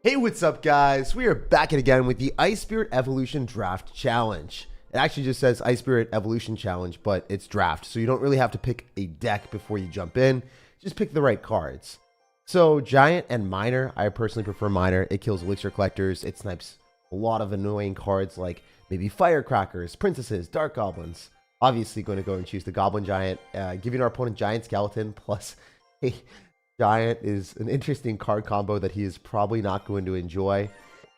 Hey, what's up, guys? We are back again with the Ice Spirit Evolution Draft Challenge. It actually just says Ice Spirit Evolution Challenge, but it's draft, so you don't really have to pick a deck before you jump in. Just pick the right cards. So, Giant and Miner, I personally prefer Miner. It kills Elixir Collectors. It snipes a lot of annoying cards like maybe Firecrackers, Princesses, Dark Goblins. Obviously, going to go and choose the Goblin Giant, giving our opponent Giant Skeleton plus a Giant is an interesting card combo that he is probably not going to enjoy.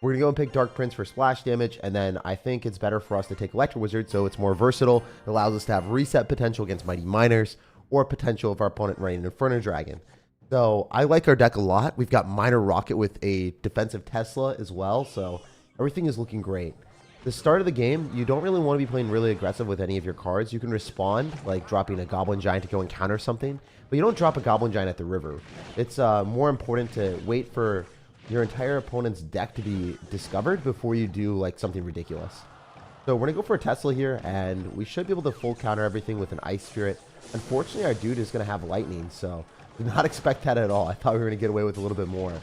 We're going to go and pick Dark Prince for splash damage, and then I think it's better for us to take Electro Wizard so it's more versatile. It allows us to have reset potential against Mighty Miners, or potential of our opponent running an Inferno Dragon. So I like our deck a lot. We've got Miner Rocket with a defensive Tesla as well, so everything is looking great. The start of the game, you don't really want to be playing really aggressive with any of your cards. You can respond, like dropping a Goblin Giant to go and counter something, but you don't drop a Goblin Giant at the river. It's more important to wait for your entire opponent's deck to be discovered before you do like something ridiculous. So we're going to go for a Tesla here, and we should be able to full counter everything with an Ice Spirit. Unfortunately, our dude is going to have Lightning, so did not expect that at all. I thought we were going to get away with a little bit more.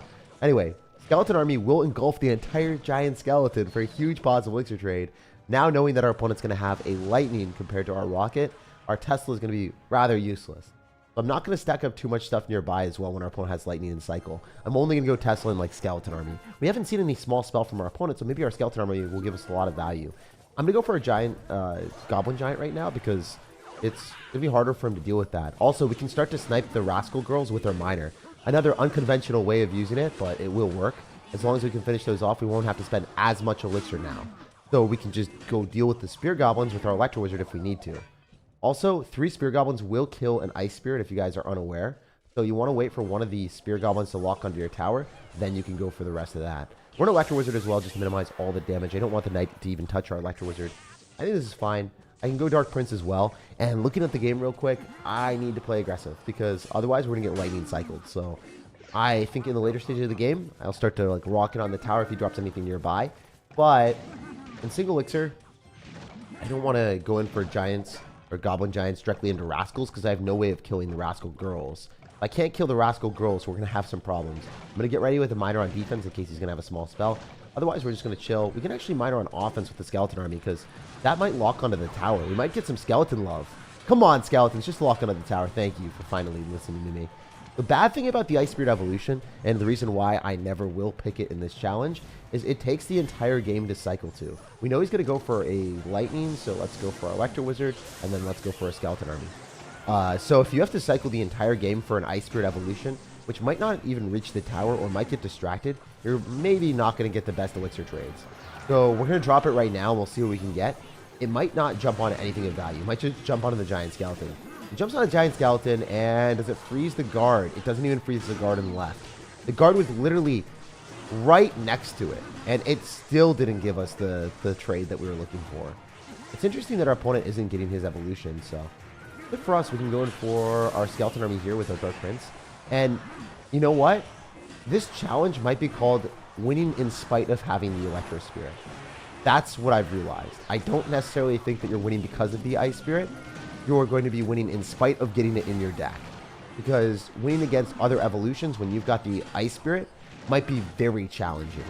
Anyway, Skeleton Army will engulf the entire Giant Skeleton for a huge positive Elixir trade. Now knowing that our opponent's going to have a Lightning compared to our Rocket, our Tesla is going to be rather useless. So I'm not going to stack up too much stuff nearby as well when our opponent has Lightning in cycle. I'm only going to go Tesla and like Skeleton Army. We haven't seen any small spell from our opponent, so maybe our Skeleton Army will give us a lot of value. I'm going to go for a Giant, Goblin Giant right now because it's going to be harder for him to deal with that. Also, we can start to snipe the Rascal Girls with our Miner. Another unconventional way of using it, but it will work. As long as we can finish those off, we won't have to spend as much Elixir now. So we can just go deal with the Spear Goblins with our Electro Wizard if we need to. Also, 3 Spear Goblins will kill an Ice Spirit if you guys are unaware. So you want to wait for one of the Spear Goblins to lock onto your tower, then you can go for the rest of that. We're an Electro Wizard as well, just to minimize all the damage. I don't want the Knight to even touch our Electro Wizard. I think this is fine. I can go Dark Prince as well. And looking at the game real quick, I need to play aggressive because otherwise we're going to get Lightning cycled. So I think in the later stages of the game, I'll start to like rocket on the tower if he drops anything nearby. But in single Elixir, I don't want to go in for Giants or Goblin Giants directly into Rascals because I have no way of killing the Rascal Girls. If I can't kill the Rascal Girls, we're going to have some problems. I'm going to get ready with a Miner on defense in case he's going to have a small spell. Otherwise, we're just going to chill. We can actually Miner on offense with the Skeleton Army because that might lock onto the tower. We might get some Skeleton love. Come on, Skeletons, just lock onto the tower. Thank you for finally listening to me. The bad thing about the Ice Spirit Evolution, and the reason why I never will pick it in this challenge, is it takes the entire game to cycle to. We know he's going to go for a Lightning, so let's go for our Electro Wizard, and then let's go for a Skeleton Army. So if you have to cycle the entire game for an Ice Spirit Evolution, which might not even reach the tower or might get distracted, you're maybe not going to get the best Elixir trades. So we're going to drop it right now, and we'll see what we can get. It might not jump on anything of value. It might just jump onto the Giant Skeleton. It jumps on a Giant Skeleton, and does it freeze the guard? It doesn't even freeze the guard on the left. The guard was literally right next to it, and it still didn't give us the trade that we were looking for. It's interesting that our opponent isn't getting his evolution, so good for us. We can go in for our Skeleton Army here with our Dark Prince. And you know what? This challenge might be called winning in spite of having the Electro Spirit. That's what I've realized. I don't necessarily think that you're winning because of the Ice Spirit. You're going to be winning in spite of getting it in your deck. Because winning against other evolutions when you've got the Ice Spirit might be very challenging.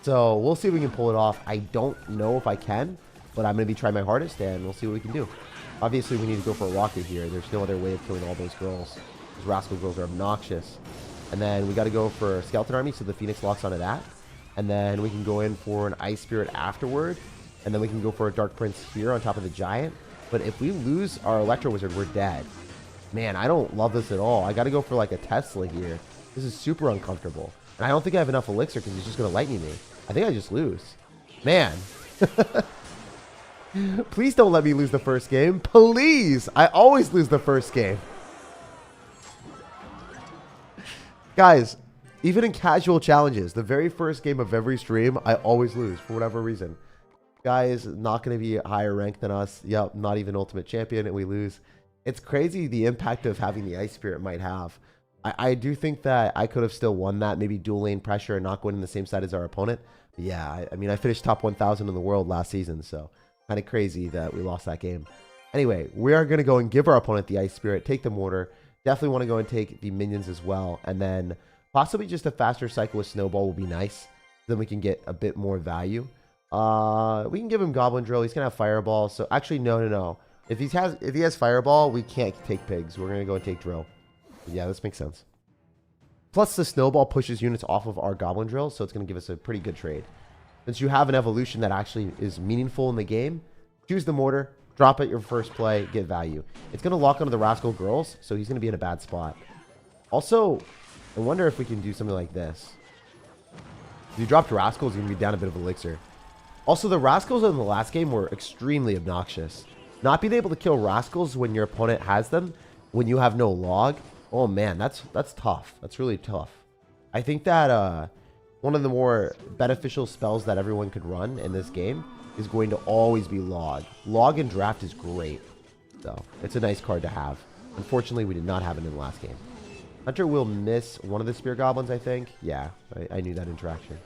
So we'll see if we can pull it off. I don't know if I can, but I'm going to be trying my hardest, and we'll see what we can do. Obviously, we need to go for a Rocket here. There's no other way of killing all those girls. Those Rascal Girls are obnoxious. And then we got to go for Skeleton Army, so the Phoenix locks onto that. And then we can go in for an Ice Spirit afterward. And then we can go for a Dark Prince here on top of the Giant. But if we lose our Electro Wizard, we're dead. Man, I don't love this at all. I got to go for like a Tesla here. This is super uncomfortable. And I don't think I have enough Elixir because he's just going to Lightning me. I think I just lose. Man. Please don't let me lose the first game. Please. I always lose the first game. Guys, even in casual challenges, the very first game of every stream, I always lose for whatever reason. Guy is not going to be higher ranked than us. Yep, not even Ultimate Champion, and we lose. It's crazy the impact of having the Ice Spirit might have. I do think that I could have still won that, maybe dual lane pressure and not going in the same side as our opponent. But yeah, I mean, I finished top 1,000 in the world last season, so kind of crazy that we lost that game. Anyway, we are going to go and give our opponent the Ice Spirit, take the mortar. Definitely want to go and take the minions as well, and then Possibly just a faster cycle with Snowball will be nice. Then we can get a bit more value. We can give him Goblin Drill. He's gonna have Fireball. So actually, no. If he has Fireball, we can't take Pigs. We're gonna go and take Drill. Yeah, this makes sense. Plus, the Snowball pushes units off of our Goblin Drill, so it's gonna give us a pretty good trade. Since you have an evolution that actually is meaningful in the game, choose the Mortar, drop it your first play, get value. It's gonna lock onto the Rascal Girls, so he's gonna be in a bad spot. Also, I wonder if we can do something like this. If you dropped Rascals, you're going to be down a bit of Elixir. Also, the Rascals in the last game were extremely obnoxious. Not being able to kill Rascals when your opponent has them, when you have no log, oh man, that's tough. That's really tough. I think that one of the more beneficial spells that everyone could run in this game is going to always be Log. Log in draft is great. So, it's a nice card to have. Unfortunately, we did not have it in the last game. Hunter will miss one of the Spear Goblins, I think. Yeah, I knew that interaction.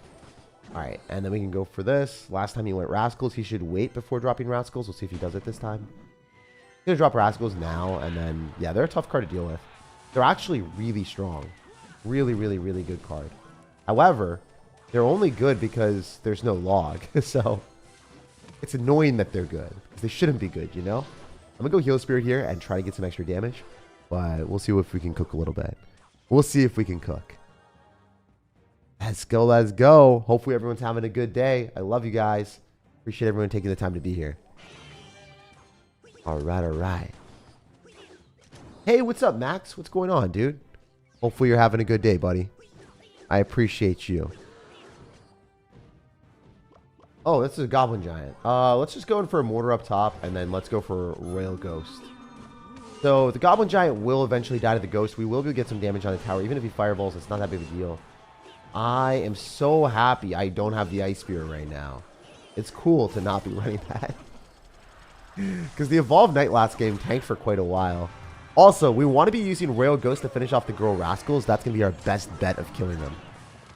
Alright, and then we can go for this. Last time he went Rascals, he should wait before dropping Rascals. We'll see if he does it this time. He's going to drop Rascals now, and then, yeah, they're a tough card to deal with. They're actually really strong. Really good card. However, they're only good because there's no log. So, it's annoying that they're good. Because they shouldn't be good, you know? I'm going to go Heal Spirit here and try to get some extra damage. But we'll see if we can cook a little bit. We'll see if we can cook. Let's go, let's go. Hopefully everyone's having a good day. I love you guys. Appreciate everyone taking the time to be here. Alright. Hey, what's up, Max? What's going on, dude? Hopefully you're having a good day, buddy. I appreciate you. Oh, this is a Goblin Giant. Let's just go in for a Mortar up top, and then let's go for Royal Ghost. So, the Goblin Giant will eventually die to the Ghost. We will be able to get some damage on the tower. Even if he fireballs, it's not that big of a deal. I am so happy I don't have the Ice Spear right now. It's cool to not be running that. Because the Evolved Knight last game tanked for quite a while. Also, we want to be using Royal Ghost to finish off the Girl Rascals. That's going to be our best bet of killing them.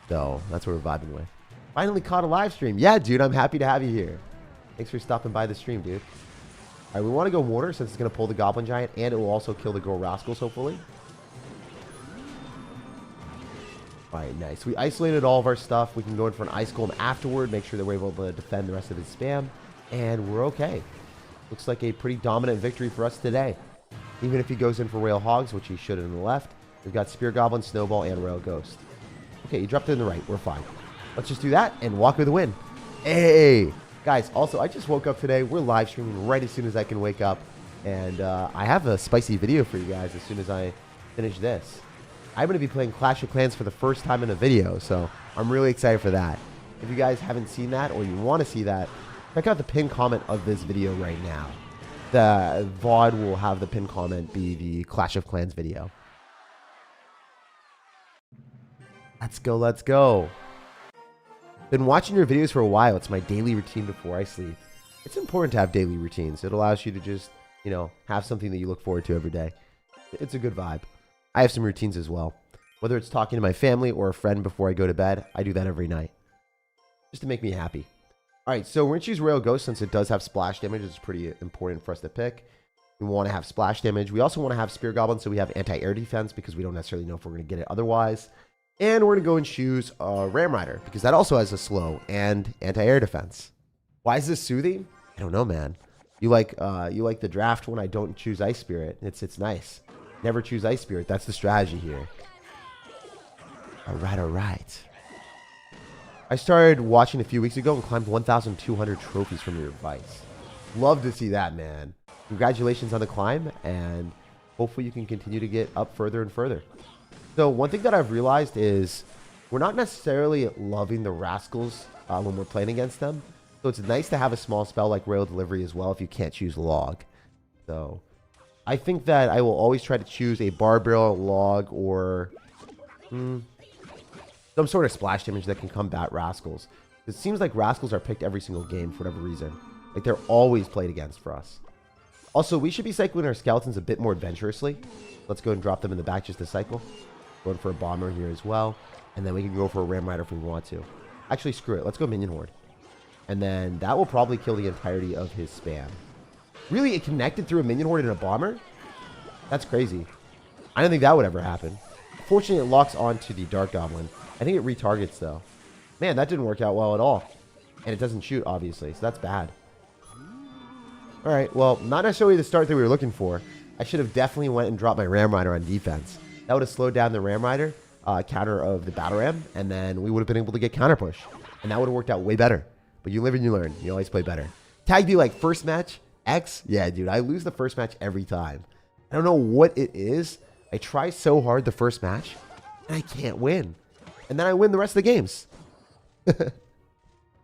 So, that's what we're vibing with. Finally caught a live stream. Yeah, dude, I'm happy to have you here. Thanks for stopping by the stream, dude. Alright, we want to go Mortar since it's going to pull the Goblin Giant, and it will also kill the Girl Rascals, hopefully. Alright, nice. We isolated all of our stuff. We can go in for an Ice Golem afterward, make sure that we're able to defend the rest of his spam, and we're okay. Looks like a pretty dominant victory for us today. Even if he goes in for Rail Hogs, which he should in the left, we've got Spear Goblin, Snowball, and Rail Ghost. Okay, he dropped it in the right. We're fine. Let's just do that and walk with the win. Hey! Guys, also, I just woke up today. We're live streaming right as soon as I can wake up. And I have a spicy video for you guys as soon as I finish this. I'm going to be playing Clash of Clans for the first time in a video, so I'm really excited for that. If you guys haven't seen that or you want to see that, check out the pinned comment of this video right now. The VOD will have the pinned comment be the Clash of Clans video. Let's go, let's go. Been watching your videos for a while. It's my daily routine before I sleep. It's important to have daily routines. It allows you to just, you know, have something that you look forward to every day. It's a good vibe. I have some routines as well. Whether it's talking to my family or a friend before I go to bed, I do that every night. Just to make me happy. Alright, so we're going to choose Royal Ghost since it does have splash damage. It's pretty important for us to pick. We want to have splash damage. We also want to have Spear Goblin so we have anti-air defense because we don't necessarily know if we're going to get it otherwise. And we're going to go and choose Ram Rider because that also has a slow and anti-air defense. Why is this soothing? I don't know, man. You like the draft when I don't choose Ice Spirit. It's nice. Never choose Ice Spirit. That's the strategy here. Alright. I started watching a few weeks ago and climbed 1,200 trophies from your advice. Love to see that, man. Congratulations on the climb, and hopefully you can continue to get up further and further. So one thing that I've realized is we're not necessarily loving the Rascals when we're playing against them. So it's nice to have a small spell like Rail Delivery as well if you can't choose Log. So I think that I will always try to choose a Barbarrel, Log, or some sort of splash damage that can combat Rascals. It seems like Rascals are picked every single game for whatever reason. Like they're always played against for us. Also, we should be cycling our Skeletons a bit more adventurously. Let's go and drop them in the back just to cycle. Going for a Bomber here as well. And then we can go for a Ram Rider if we want to. Actually, screw it. Let's go Minion Horde. And then that will probably kill the entirety of his spam. Really, it connected through a Minion Horde and a Bomber? That's crazy. I didn't think that would ever happen. Unfortunately, it locks onto the Dark Goblin. I think it retargets, though. Man, that didn't work out well at all. And it doesn't shoot, obviously, so that's bad. Alright, well, not necessarily the start that we were looking for. I should have definitely went and dropped my Ram Rider on defense. That would have slowed down the Ram Rider counter of the Battle Ram, and then we would have been able to get counter push. And that would have worked out way better. But you live and you learn. You always play better. Tag be like, first match, X? Yeah, dude, I lose the first match every time. I don't know what it is. I try so hard the first match, and I can't win. And then I win the rest of the games.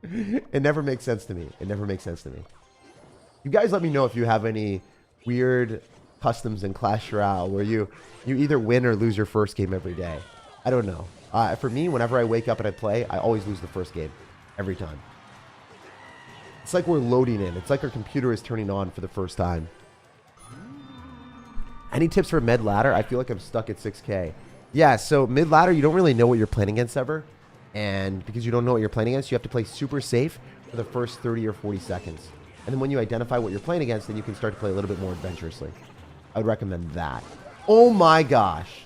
It never makes sense to me. It never makes sense to me. You guys let me know if you have any weird customs in Clash Royale where you either win or lose your first game every day. I don't know. For me, whenever I wake up and I play, I always lose the first game. Every time. It's like we're loading in. It's like our computer is turning on for the first time. Any tips for mid ladder? I feel like I'm stuck at 6K. Yeah, so mid ladder, you don't really know what you're playing against ever. And because you don't know what you're playing against, you have to play super safe for the first 30 or 40 seconds. And then when you identify what you're playing against, then you can start to play a little bit more adventurously. I would recommend that. Oh my gosh.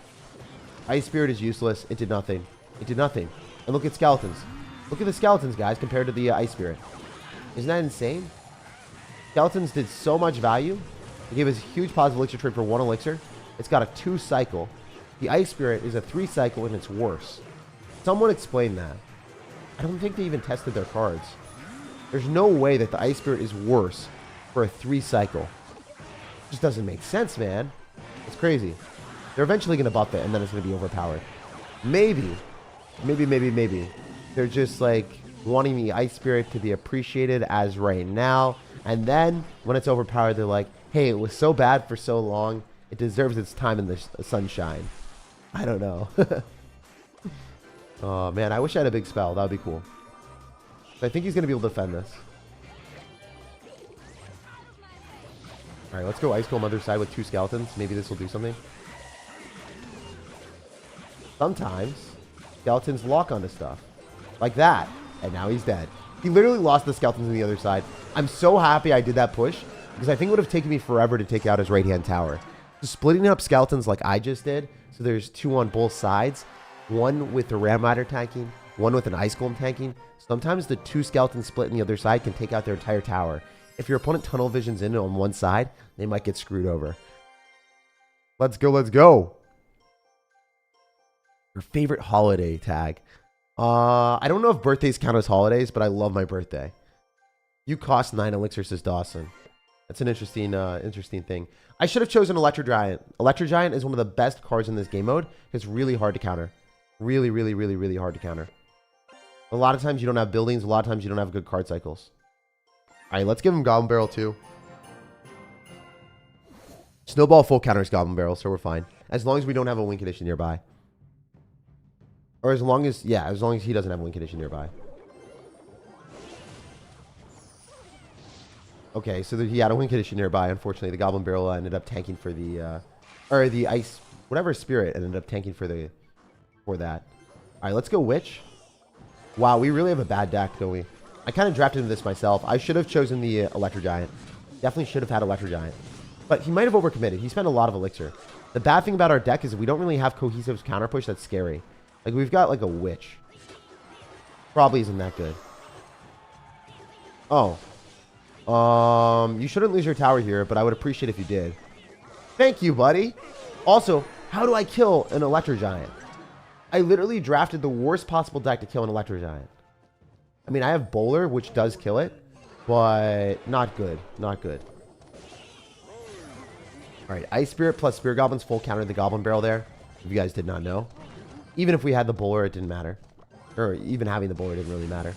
Ice Spirit is useless. It did nothing. It did nothing. And look at skeletons. Look at the skeletons, guys, compared to the Ice Spirit. Isn't that insane? Skeletons did so much value. It gave us a huge positive elixir trade for 1 elixir. It's got a 2 cycle. The Ice Spirit is a 3 cycle and it's worse. Someone explain that. I don't think they even tested their cards. There's no way that the Ice Spirit is worse for a 3 cycle. It just doesn't make sense, man. It's crazy. They're eventually going to buff it and then it's going to be overpowered. Maybe. They're just like wanting the Ice Spirit to be appreciated as right now. And then when it's overpowered, they're like, hey, it was so bad for so long. It deserves its time in the sunshine. I don't know. Oh, man, I wish I had a big spell. That would be cool. I think he's going to be able to defend this. All right, let's go Ice Golem other side with 2 skeletons. Maybe this will do something. Sometimes skeletons lock onto stuff. Like that. And now he's dead. He literally lost the skeletons on the other side. I'm so happy I did that push because I think it would have taken me forever to take out his right-hand tower. So splitting up skeletons like I just did, so there's 2 on both sides, one with the Ram Rider tanking, one with an Ice Golem tanking. Sometimes the 2 skeletons split on the other side can take out their entire tower. If your opponent tunnel visions in on one side, they might get screwed over. Let's go, let's go. Your favorite holiday tag. I don't know if birthdays count as holidays, but I love my birthday. You cost 9 elixirs, says Dawson. That's an interesting thing. I should have chosen Electro Giant. Electro Giant is one of the best cards in this game mode. It's really hard to counter. Really hard to counter. A lot of times you don't have buildings. A lot of times you don't have good card cycles. All right, let's give him Goblin Barrel too. Snowball full counters Goblin Barrel, so we're fine. As long as we don't have a win condition nearby. Or as long as, yeah, as long as he doesn't have a win condition nearby. Okay, so he had a win condition nearby. Unfortunately, the Goblin Barrel ended up tanking for the, or the Ice, whatever spirit ended up tanking for that. All right, let's go Witch. Wow, we really have a bad deck, don't we? I kind of drafted into this myself. I should have chosen the Electro Giant. Definitely should have had Electro Giant. But he might have overcommitted. He spent a lot of elixir. The bad thing about our deck is we don't really have cohesive counter push that's scary. Like, we've got, like, a Witch. Probably isn't that good. Oh. You shouldn't lose your tower here, but I would appreciate if you did. Thank you, buddy. Also, how do I kill an Electro Giant? I literally drafted the worst possible deck to kill an Electro Giant. I mean, I have Bowler, which does kill it, but not good. Not good. All right, Ice Spirit plus Spear Goblins full counter the Goblin Barrel there. If you guys did not know. Even if we had the Bowler, it didn't matter. Or even having the Bowler didn't really matter.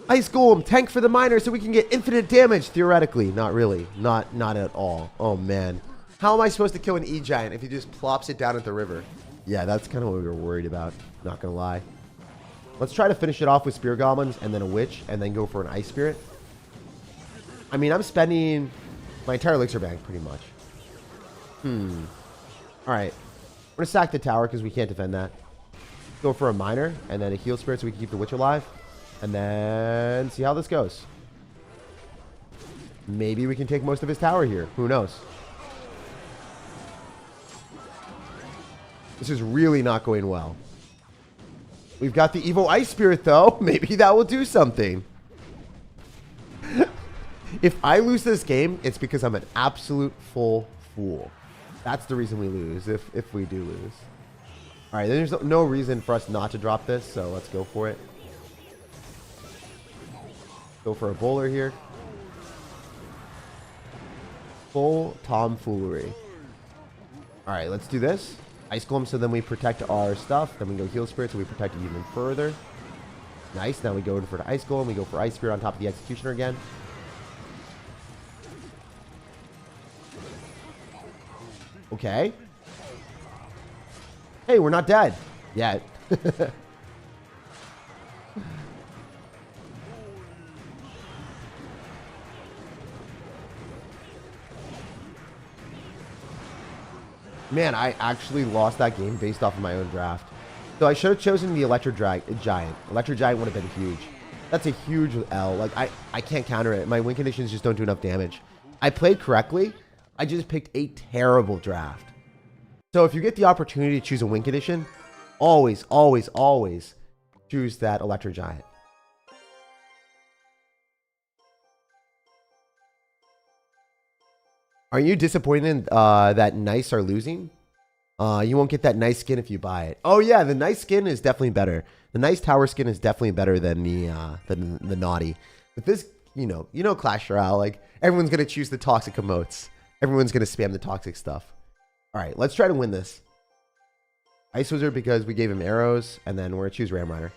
Ice Golem, tank for the miner so we can get infinite damage, theoretically. Not really. Not at all. Oh, man. How am I supposed to kill an E-Giant if he just plops it down at the river? Yeah, that's kind of what we were worried about. Not going to lie. Let's try to finish it off with Spear Goblins and then a Witch and then go for an Ice Spirit. I mean, I'm spending my entire elixir bank pretty much. All right. We're going to sack the tower because we can't defend that. Go for a Miner and then a Heal Spirit so we can keep the Witch alive. And then see how this goes. Maybe we can take most of his tower here. Who knows? This is really not going well. We've got the Evo Ice Spirit, though. Maybe that will do something. If I lose this game, it's because I'm an absolute full fool. That's the reason we lose, if we do lose. All right, there's no reason for us not to drop this, so let's go for it. Go for a bowler here. Full tomfoolery. All right, let's do this. Ice Golem, so then we protect our stuff. Then we go Heal Spirit, so we protect it even further. Nice. Now we go in for the Ice Golem. We go for Ice Spirit on top of the Executioner again. Okay. Hey, we're not dead yet. Man, I actually lost that game based off of my own draft. So I should have chosen the Electro Giant. Electro Giant would have been huge. That's a huge L. Like, I can't counter it. My win conditions just don't do enough damage. I played correctly. I just picked a terrible draft. So if you get the opportunity to choose a win condition, always, always, always choose that Electro Giant. Are you disappointed that Nice are losing? You won't get that nice skin if you buy it. Oh yeah, the nice skin is definitely better. The nice tower skin is definitely better than the naughty. But this, you know Clash Royale, like everyone's gonna choose the toxic emotes. Everyone's gonna spam the toxic stuff. All right, let's try to win this. Ice Wizard because we gave him arrows, and then we're gonna choose Ram Rider.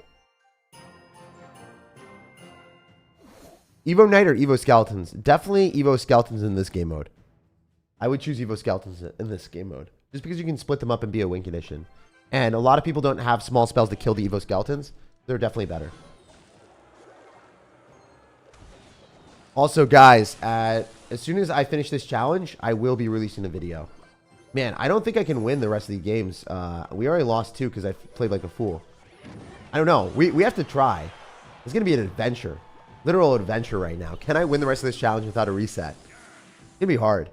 Evo Knight or Evo Skeletons? Definitely Evo Skeletons in this game mode. I would choose Evo Skeletons in this game mode. Just because you can split them up and be a win condition. And a lot of people don't have small spells to kill the Evo Skeletons. They're definitely better. Also, guys, as soon as I finish this challenge, I will be releasing a video. Man, I don't think I can win the rest of the games. We already lost 2 because I played like a fool. I don't know. We have to try. It's going to be an adventure. Literal adventure right now. Can I win the rest of this challenge without a reset? It's going to be hard.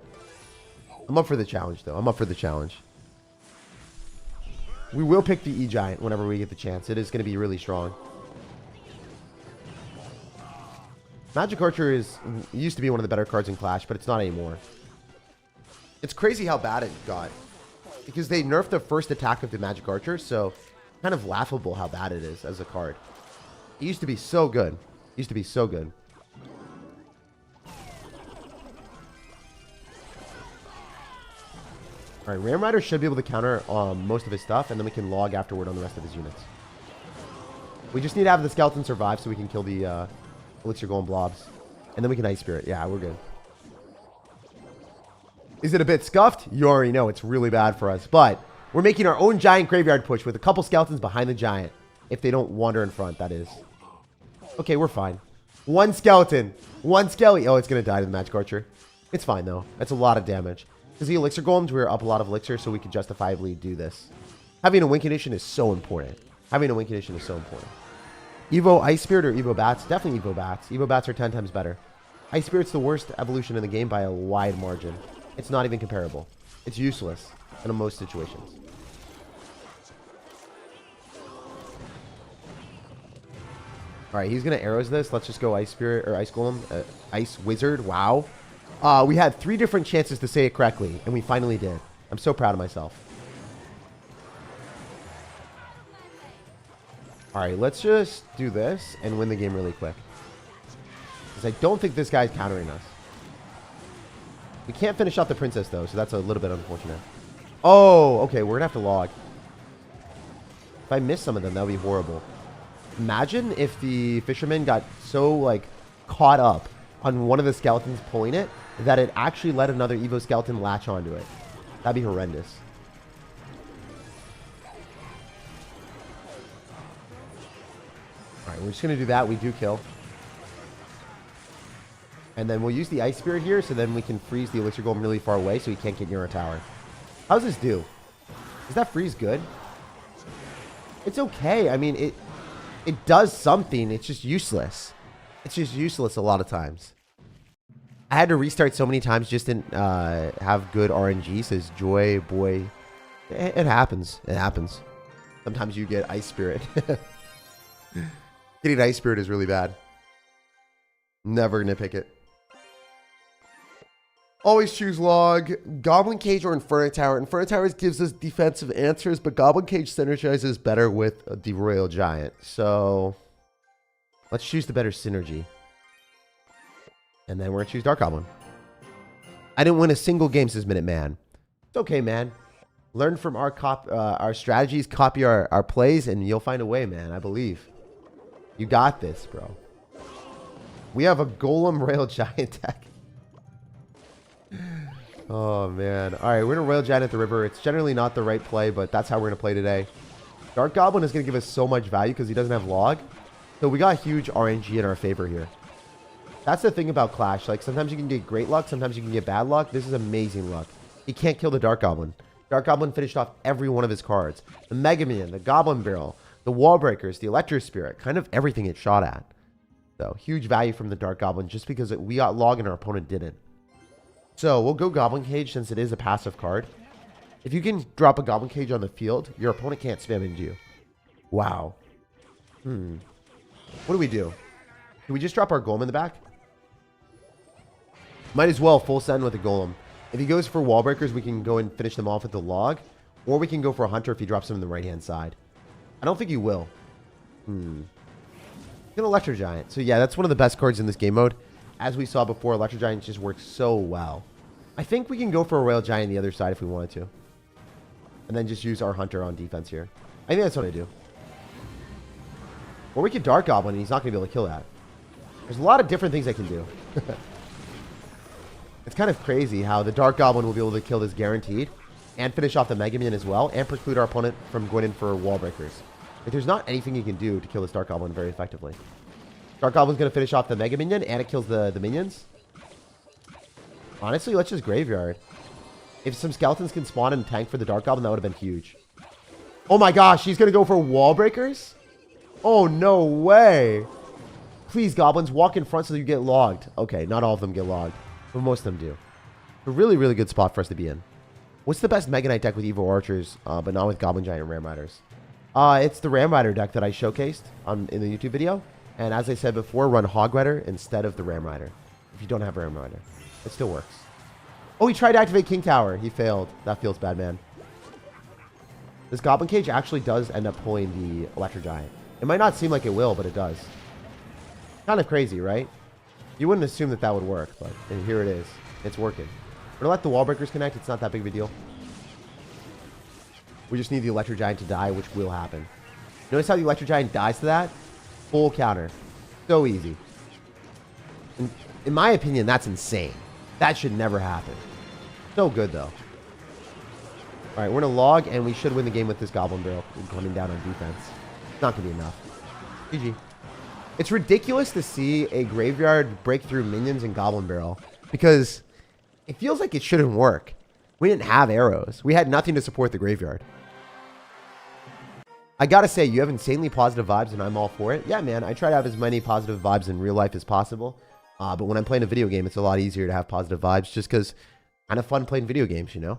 I'm up for the challenge, though. I'm up for the challenge. We will pick the E-Giant whenever we get the chance. It is going to be really strong. Magic Archer used to be one of the better cards in Clash, but it's not anymore. It's crazy how bad it got. Because they nerfed the first attack of the Magic Archer, so kind of laughable how bad it is as a card. It used to be so good. It used to be so good. Alright, Ram Rider should be able to counter most of his stuff, and then we can log afterward on the rest of his units. We just need to have the Skeleton survive so we can kill the Elixir Golem blobs. And then we can Ice Spirit. Yeah, we're good. Is it a bit scuffed? You already know it's really bad for us. But we're making our own giant graveyard push with a couple skeletons behind the giant. If they don't wander in front, that is. Okay, we're fine. One skeleton. One skelly. Oh, it's going to die to the Magic Archer. It's fine, though. That's a lot of damage. Because the Elixir Golems, we're up a lot of Elixir, so we can justifiably do this. Having a win condition is so important. Having a win condition is so important. Evo Ice Spirit or Evo Bats? Definitely Evo Bats. Evo Bats are 10 times better. Ice Spirit's the worst evolution in the game by a wide margin. It's not even comparable. It's useless in most situations. Alright, he's going to arrows this. Let's just go Ice Spirit or Ice Golem. Ice Wizard. Wow. We had 3 different chances to say it correctly, and we finally did. I'm so proud of myself. Alright, let's just do this and win the game really quick. Because I don't think this guy's countering us. We can't finish off the princess, though, so that's a little bit unfortunate. Oh, okay, we're going to have to log. If I miss some of them, that would be horrible. Imagine if the fisherman got so, like, caught up on one of the skeletons pulling it that it actually let another Evo skeleton latch onto it. That'd be horrendous. Alright, we're just going to do that. We do kill. And then we'll use the Ice Spirit here, so then we can freeze the Elixir Golem really far away so he can't get near our tower. How does this do? Is that freeze good? It's okay. I mean, it does something. It's just useless. It's just useless a lot of times. I had to restart so many times just to have good RNG, says Joy Boy It happens. It happens. Sometimes you get Ice Spirit. Getting Ice Spirit is really bad. Never gonna pick it. Always choose log. Goblin Cage or Inferno Tower. Inferno Tower gives us defensive answers, but Goblin Cage synergizes better with the Royal Giant. So let's choose the better synergy. And then we're gonna choose Dark Goblin. I didn't win a single game, says Minute Man. It's okay, man. Learn from our strategies, copy our plays, and you'll find a way, man. I believe. You got this, bro. We have a Golem Royal Giant deck. Oh, man. All right, we're going to Royal Giant at the river. It's generally not the right play, but that's how we're going to play today. Dark Goblin is going to give us so much value because he doesn't have log. So we got huge RNG in our favor here. That's the thing about Clash. Like, sometimes you can get great luck. Sometimes you can get bad luck. This is amazing luck. He can't kill the Dark Goblin. Dark Goblin finished off every one of his cards. The Mega Minion, the Goblin Barrel, the Wall Breakers, the Electro Spirit. Kind of everything it shot at. So, huge value from the Dark Goblin just because we got log and our opponent didn't. So, we'll go Goblin Cage since it is a passive card. If you can drop a Goblin Cage on the field, your opponent can't spam into you. Wow. What do we do? Do we just drop our Golem in the back? Might as well full send with a Golem. If he goes for Wall Breakers, we can go and finish them off with the log. Or we can go for a Hunter if he drops them in the right-hand side. I don't think he will. An Electro Giant. So yeah, that's one of the best cards in this game mode. As we saw before, Electro Giant just works so well. I think we can go for a Royal Giant the other side if we wanted to. And then just use our Hunter on defense here. I think that's what I do. Or we could Dark Goblin and he's not going to be able to kill that. There's a lot of different things I can do. It's kind of crazy how the Dark Goblin will be able to kill this guaranteed. And finish off the Mega Minion as well. And preclude our opponent from going in for Wall Breakers. Like, there's not anything you can do to kill this Dark Goblin very effectively. Dark Goblin's going to finish off the Mega Minion, and it kills the minions. Honestly, let's just Graveyard. If some skeletons can spawn and tank for the Dark Goblin, that would have been huge. Oh my gosh, he's going to go for Wall Breakers? Oh, no way. Please, Goblins, walk in front so that you get logged. Okay, not all of them get logged, but most of them do. A really, really good spot for us to be in. What's the best Mega Knight deck with Evil Archers, but not with Goblin Giant and Ram Riders? It's the Ram Rider deck that I showcased in the YouTube video. And as I said before, run Hog Rider instead of the Ram Rider. If you don't have Ram Rider. It still works. Oh, he tried to activate King Tower. He failed. That feels bad, man. This Goblin Cage actually does end up pulling the Electro Giant. It might not seem like it will, but it does. Kind of crazy, right? You wouldn't assume that that would work, but here it is. It's working. We're going to let the Wall Breakers connect. It's not that big of a deal. We just need the Electro Giant to die, which will happen. Notice how the Electro Giant dies to that? Full counter. So easy. In my opinion, that's insane. That should never happen. So good, though. Alright, we're going to log, and we should win the game with this Goblin Barrel coming down on defense. It's not going to be enough. GG. It's ridiculous to see a Graveyard break through minions and Goblin Barrel, because it feels like it shouldn't work. We didn't have arrows. We had nothing to support the Graveyard. I gotta say, you have insanely positive vibes, and I'm all for it. Yeah, man, I try to have as many positive vibes in real life as possible. But when I'm playing a video game, it's a lot easier to have positive vibes just because kind of fun playing video games, you know?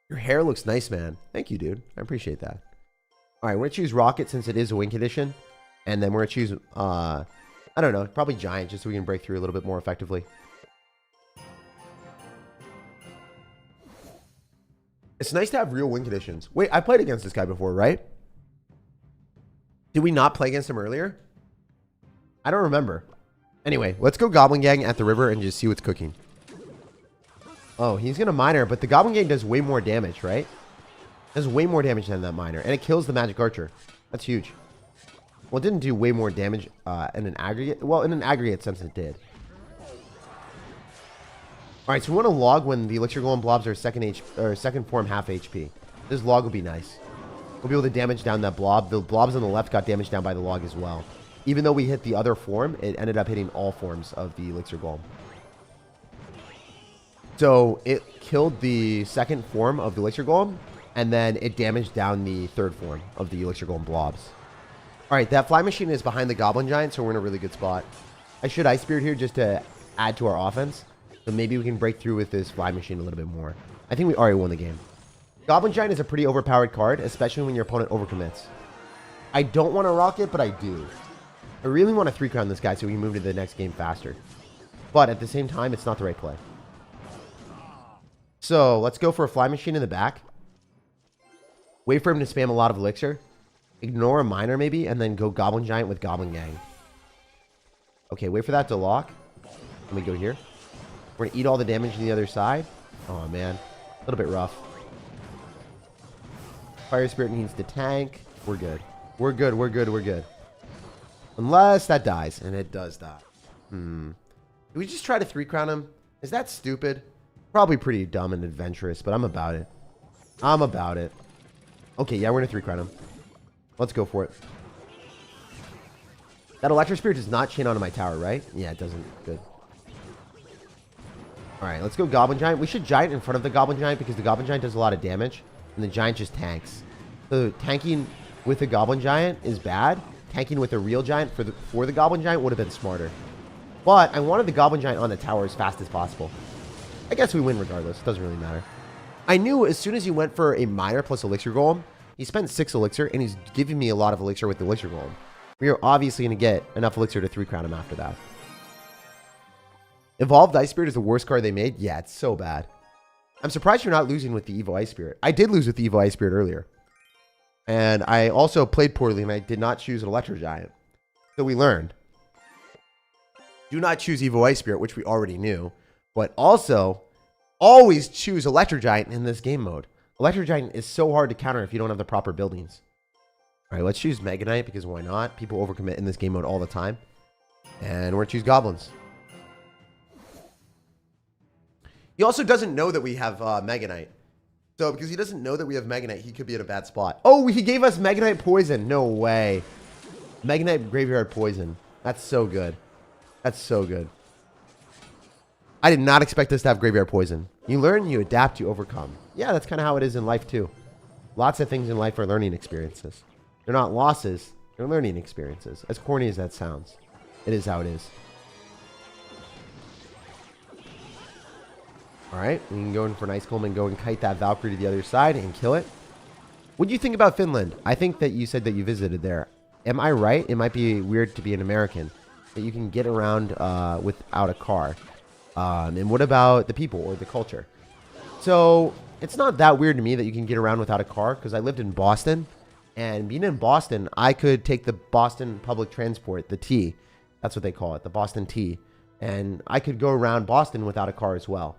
Your hair looks nice, man. Thank you, dude. I appreciate that. All right, we're going to choose Rocket since it is a win condition. And then we're going to choose, I don't know, probably Giant just so we can break through a little bit more effectively. It's nice to have real win conditions. Wait, I played against this guy before, right? Did we not play against him earlier? I don't remember. Anyway, let's go Goblin Gang at the river and just see what's cooking. Oh, he's going to Miner, but the Goblin Gang does way more damage, right? Does way more damage than that Miner, and it kills the Magic Archer. That's huge. Well, it didn't do way more damage in an aggregate. Well, in an aggregate sense, it did. Alright, so we want to log when the Elixir Golem blobs are second form half HP. This log will be nice. We'll be able to damage down that blob. The blobs on the left got damaged down by the log as well. Even though we hit the other form, it ended up hitting all forms of the Elixir Golem. So it killed the second form of the Elixir Golem, and then it damaged down the third form of the Elixir Golem blobs. Alright, that Fly Machine is behind the Goblin Giant, so we're in a really good spot. I should Ice Spirit here just to add to our offense. So maybe we can break through with this fly machine a little bit more. I think we already won the game. Goblin Giant is a pretty overpowered card, especially when your opponent overcommits. I don't want to rock it, but I do. I really want to 3-crown this guy so we can move to the next game faster. But at the same time, it's not the right play. So let's go for a fly machine in the back. Wait for him to spam a lot of elixir. Ignore a miner maybe, and then go Goblin Giant with Goblin Gang. Okay, wait for that to lock. Let me go here. We're going to eat all the damage on the other side. Oh, man. A little bit rough. Fire Spirit needs to tank. We're good. We're good. We're good. We're good. Unless that dies. And it does die. Do we just try to 3-crown him? Is that stupid? Probably pretty dumb and adventurous, but I'm about it. I'm about it. Okay, yeah, we're going to 3-crown him. Let's go for it. That Electro Spirit does not chain onto my tower, right? Yeah, it doesn't. Good. Alright, let's go Goblin Giant. We should Giant in front of the Goblin Giant because the Goblin Giant does a lot of damage. And the Giant just tanks. So tanking with the Goblin Giant is bad. Tanking with a real Giant for the Goblin Giant would have been smarter. But I wanted the Goblin Giant on the tower as fast as possible. I guess we win regardless. It doesn't really matter. I knew as soon as he went for a miner plus Elixir Golem, he spent 6 Elixir, and he's giving me a lot of Elixir with the Elixir Golem. We are obviously going to get enough Elixir to 3-crown him after that. Evolved Ice Spirit is the worst card they made? Yeah, it's so bad. I'm surprised you're not losing with the Evo Ice Spirit. I did lose with the Evo Ice Spirit earlier. And I also played poorly, and I did not choose an Electro Giant. So we learned. Do not choose Evo Ice Spirit, which we already knew. But also, always choose Electro Giant in this game mode. Electro Giant is so hard to counter if you don't have the proper buildings. All right, let's choose Mega Knight because why not? People overcommit in this game mode all the time. And we're going to choose Goblins. He also doesn't know that we have Mega Knight. So because he doesn't know that we have Mega Knight, he could be in a bad spot. Oh, he gave us Mega Knight Poison. No way. Mega Knight Graveyard Poison. That's so good. That's so good. I did not expect us to have Graveyard Poison. You learn, you adapt, you overcome. Yeah, that's kind of how it is in life too. Lots of things in life are learning experiences. They're not losses. They're learning experiences. As corny as that sounds. It is how it is. Alright, we can go in for an Ice Golem and go and kite that Valkyrie to the other side and kill it. What do you think about Finland? I think that you said that you visited there. Am I right? It might be weird to be an American. That you can get around without a car. And what about the people or the culture? So, it's not that weird to me that you can get around without a car because I lived in Boston. And being in Boston, I could take the Boston public transport, the T. That's what they call it, the Boston T. And I could go around Boston without a car as well.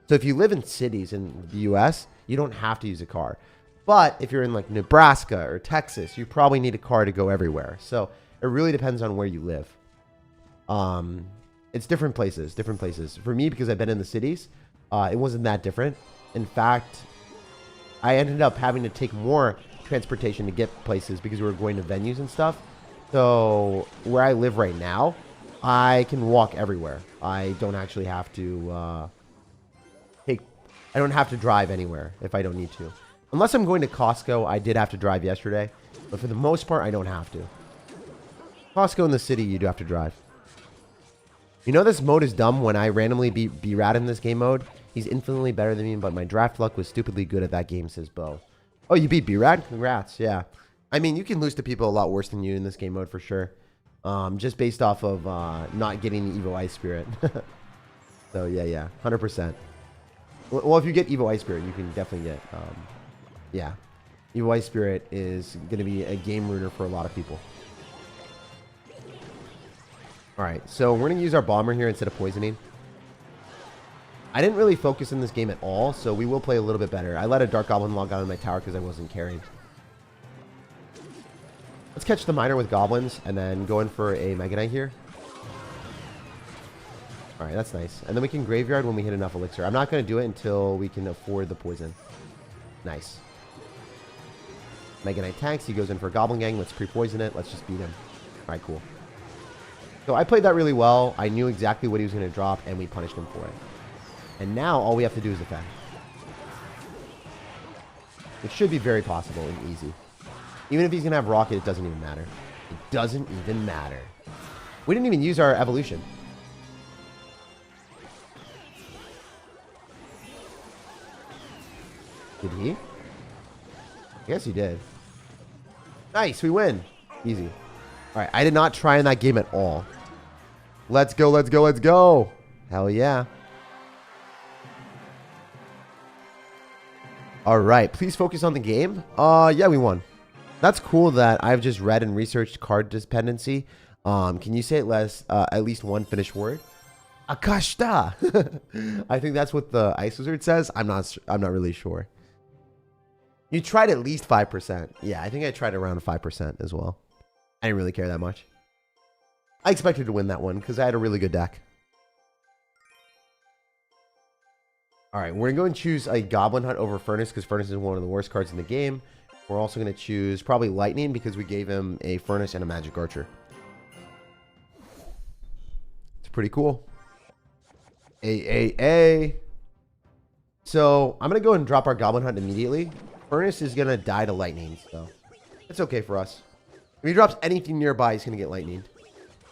So if you live in cities in the U.S., you don't have to use a car. But if you're in like Nebraska or Texas, you probably need a car to go everywhere. So it really depends on where you live. It's different places, different places. For me, because I've been in the cities, it wasn't that different. In fact, I ended up having to take more transportation to get places because we were going to venues and stuff. So where I live right now, I can walk everywhere. I don't actually have to I don't have to drive anywhere if I don't need to. Unless I'm going to Costco, I did have to drive yesterday. But for the most part, I don't have to. Costco in the city, you do have to drive. You know this mode is dumb when I randomly beat B-Rat in this game mode? He's infinitely better than me, but my draft luck was stupidly good at that game, says Bo. Oh, you beat B-Rat? Congrats, yeah. I mean, you can lose to people a lot worse than you in this game mode for sure. Just based off of not getting the Evo Ice Spirit. So, yeah, 100%. Well, if you get Evo Ice Spirit, you can definitely get, yeah. Evo Ice Spirit is going to be a game ruiner for a lot of people. Alright, so we're going to use our Bomber here instead of Poisoning. I didn't really focus in this game at all, so we will play a little bit better. I let a Dark Goblin log on in my tower because I wasn't carrying. Let's catch the Miner with Goblins and then go in for a Mega Knight here. Alright, that's nice. And then we can Graveyard when we hit enough Elixir. I'm not going to do it until we can afford the Poison. Nice. Mega Knight tanks. He goes in for a Goblin Gang. Let's pre-poison it. Let's just beat him. Alright, cool. So I played that really well. I knew exactly what he was going to drop, and we punished him for it. And now all we have to do is defend. Which should be very possible and easy. Even if he's going to have Rocket, it doesn't even matter. It doesn't even matter. We didn't even use our Evolution. Did he? I guess he did. Nice, we win. Easy. All right, I did not try in that game at all. Let's go, let's go, let's go. Hell yeah. All right, please focus on the game. Yeah, we won. That's cool that I've just read and researched card dependency. Can you say it at least one finished word? Akashta. I think that's what the Ice Wizard says. I'm not really sure. You tried at least 5%. Yeah, I think I tried around 5% as well. I didn't really care that much. I expected to win that one because I had a really good deck. All right, we're going to go and choose a Goblin Hunt over Furnace because Furnace is one of the worst cards in the game. We're also going to choose probably Lightning because we gave him a Furnace and a Magic Archer. It's pretty cool. So I'm going to go and drop our Goblin Hunt immediately. Furnace is going to die to Lightning, so it's okay for us. If he drops anything nearby, he's going to get Lightning.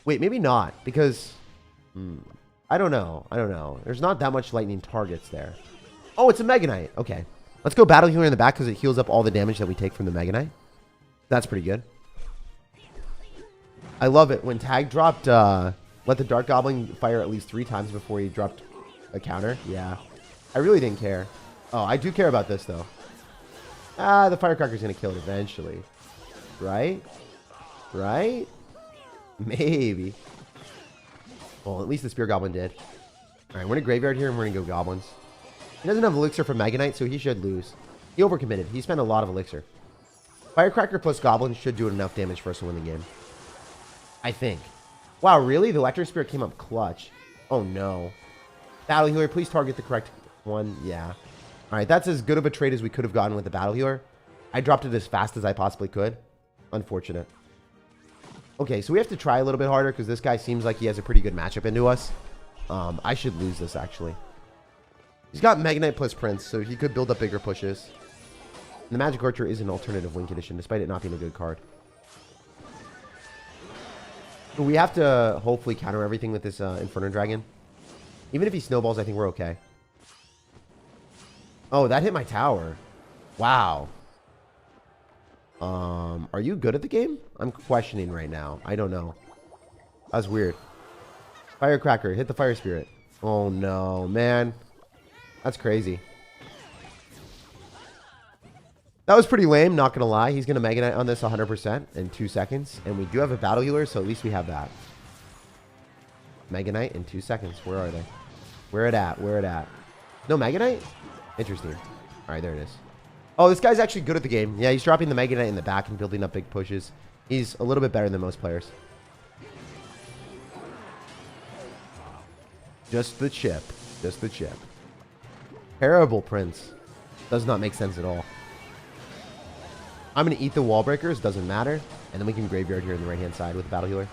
Wait, maybe not, because... I don't know. There's not that much Lightning targets there. Oh, it's a Mega Knight. Okay. Let's go Battle Healer in the back because it heals up all the damage that we take from the Mega Knight. That's pretty good. I love it. When Tag dropped, let the Dark Goblin fire at least 3 times before he dropped a counter. Yeah. I really didn't care. Oh, I do care about this, though. The Firecracker's going to kill it eventually. Right? Right? Maybe. Well, at least the Spear Goblin did. Alright, we're in a graveyard here and we're going to go Goblins. He doesn't have Elixir for Mega Knight, so he should lose. He overcommitted. He spent a lot of Elixir. Firecracker plus Goblin should do enough damage for us to win the game. I think. Wow, really? The Electro Spirit came up clutch. Oh, no. Battle Healer, please target the correct one. Yeah. Alright, that's as good of a trade as we could have gotten with the Battle Healer. I dropped it as fast as I possibly could. Unfortunate. Okay, so we have to try a little bit harder because this guy seems like he has a pretty good matchup into us. I should lose this, actually. He's got Mega Knight plus Prince, so he could build up bigger pushes. And the Magic Archer is an alternative Win condition, despite it not being a good card. But we have to hopefully counter everything with this Inferno Dragon. Even if he snowballs, I think we're okay. Oh, that hit my tower. Wow. Are you good at the game? I'm questioning right now. I don't know. That was weird. Firecracker, hit the Fire Spirit. Oh no, man. That's crazy. That was pretty lame, not gonna lie. He's gonna Mega Knight on this 100% in 2 seconds. And we do have a Battle Healer, so at least we have that. Mega Knight in 2 seconds. Where are they? Where it at? Where it at? No Mega Knight? Interesting. Alright, there it is. Oh, this guy's actually good at the game. Yeah, he's dropping the Mega Knight in the back and building up big pushes. He's a little bit better than most players. Just the chip. Just the chip. Terrible Prince. Does not make sense at all. I'm going to eat the wall breakers. Doesn't matter. And then we can graveyard here on the right-hand side with the Battle Healer.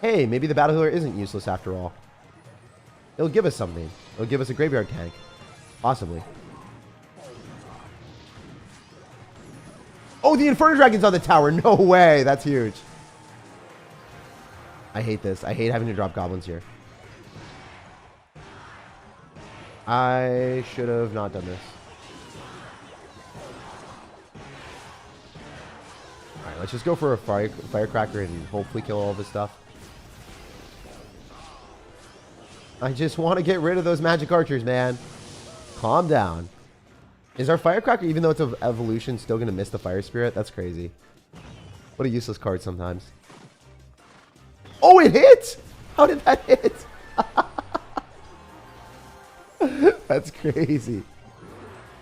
Hey, maybe the Battle Healer isn't useless after all. It'll give us something. It'll give us a graveyard tank. Possibly. Oh, the Inferno Dragon's on the tower. No way. That's huge. I hate this. I hate having to drop goblins here. I should have not done this. Alright, let's just go for a Firecracker and hopefully kill all this stuff. I just want to get rid of those Magic Archers, man. Calm down. Is our Firecracker, even though it's an evolution, still going to miss the Fire Spirit? That's crazy. What a useless card sometimes. Oh, it hit! How did that hit? That's crazy.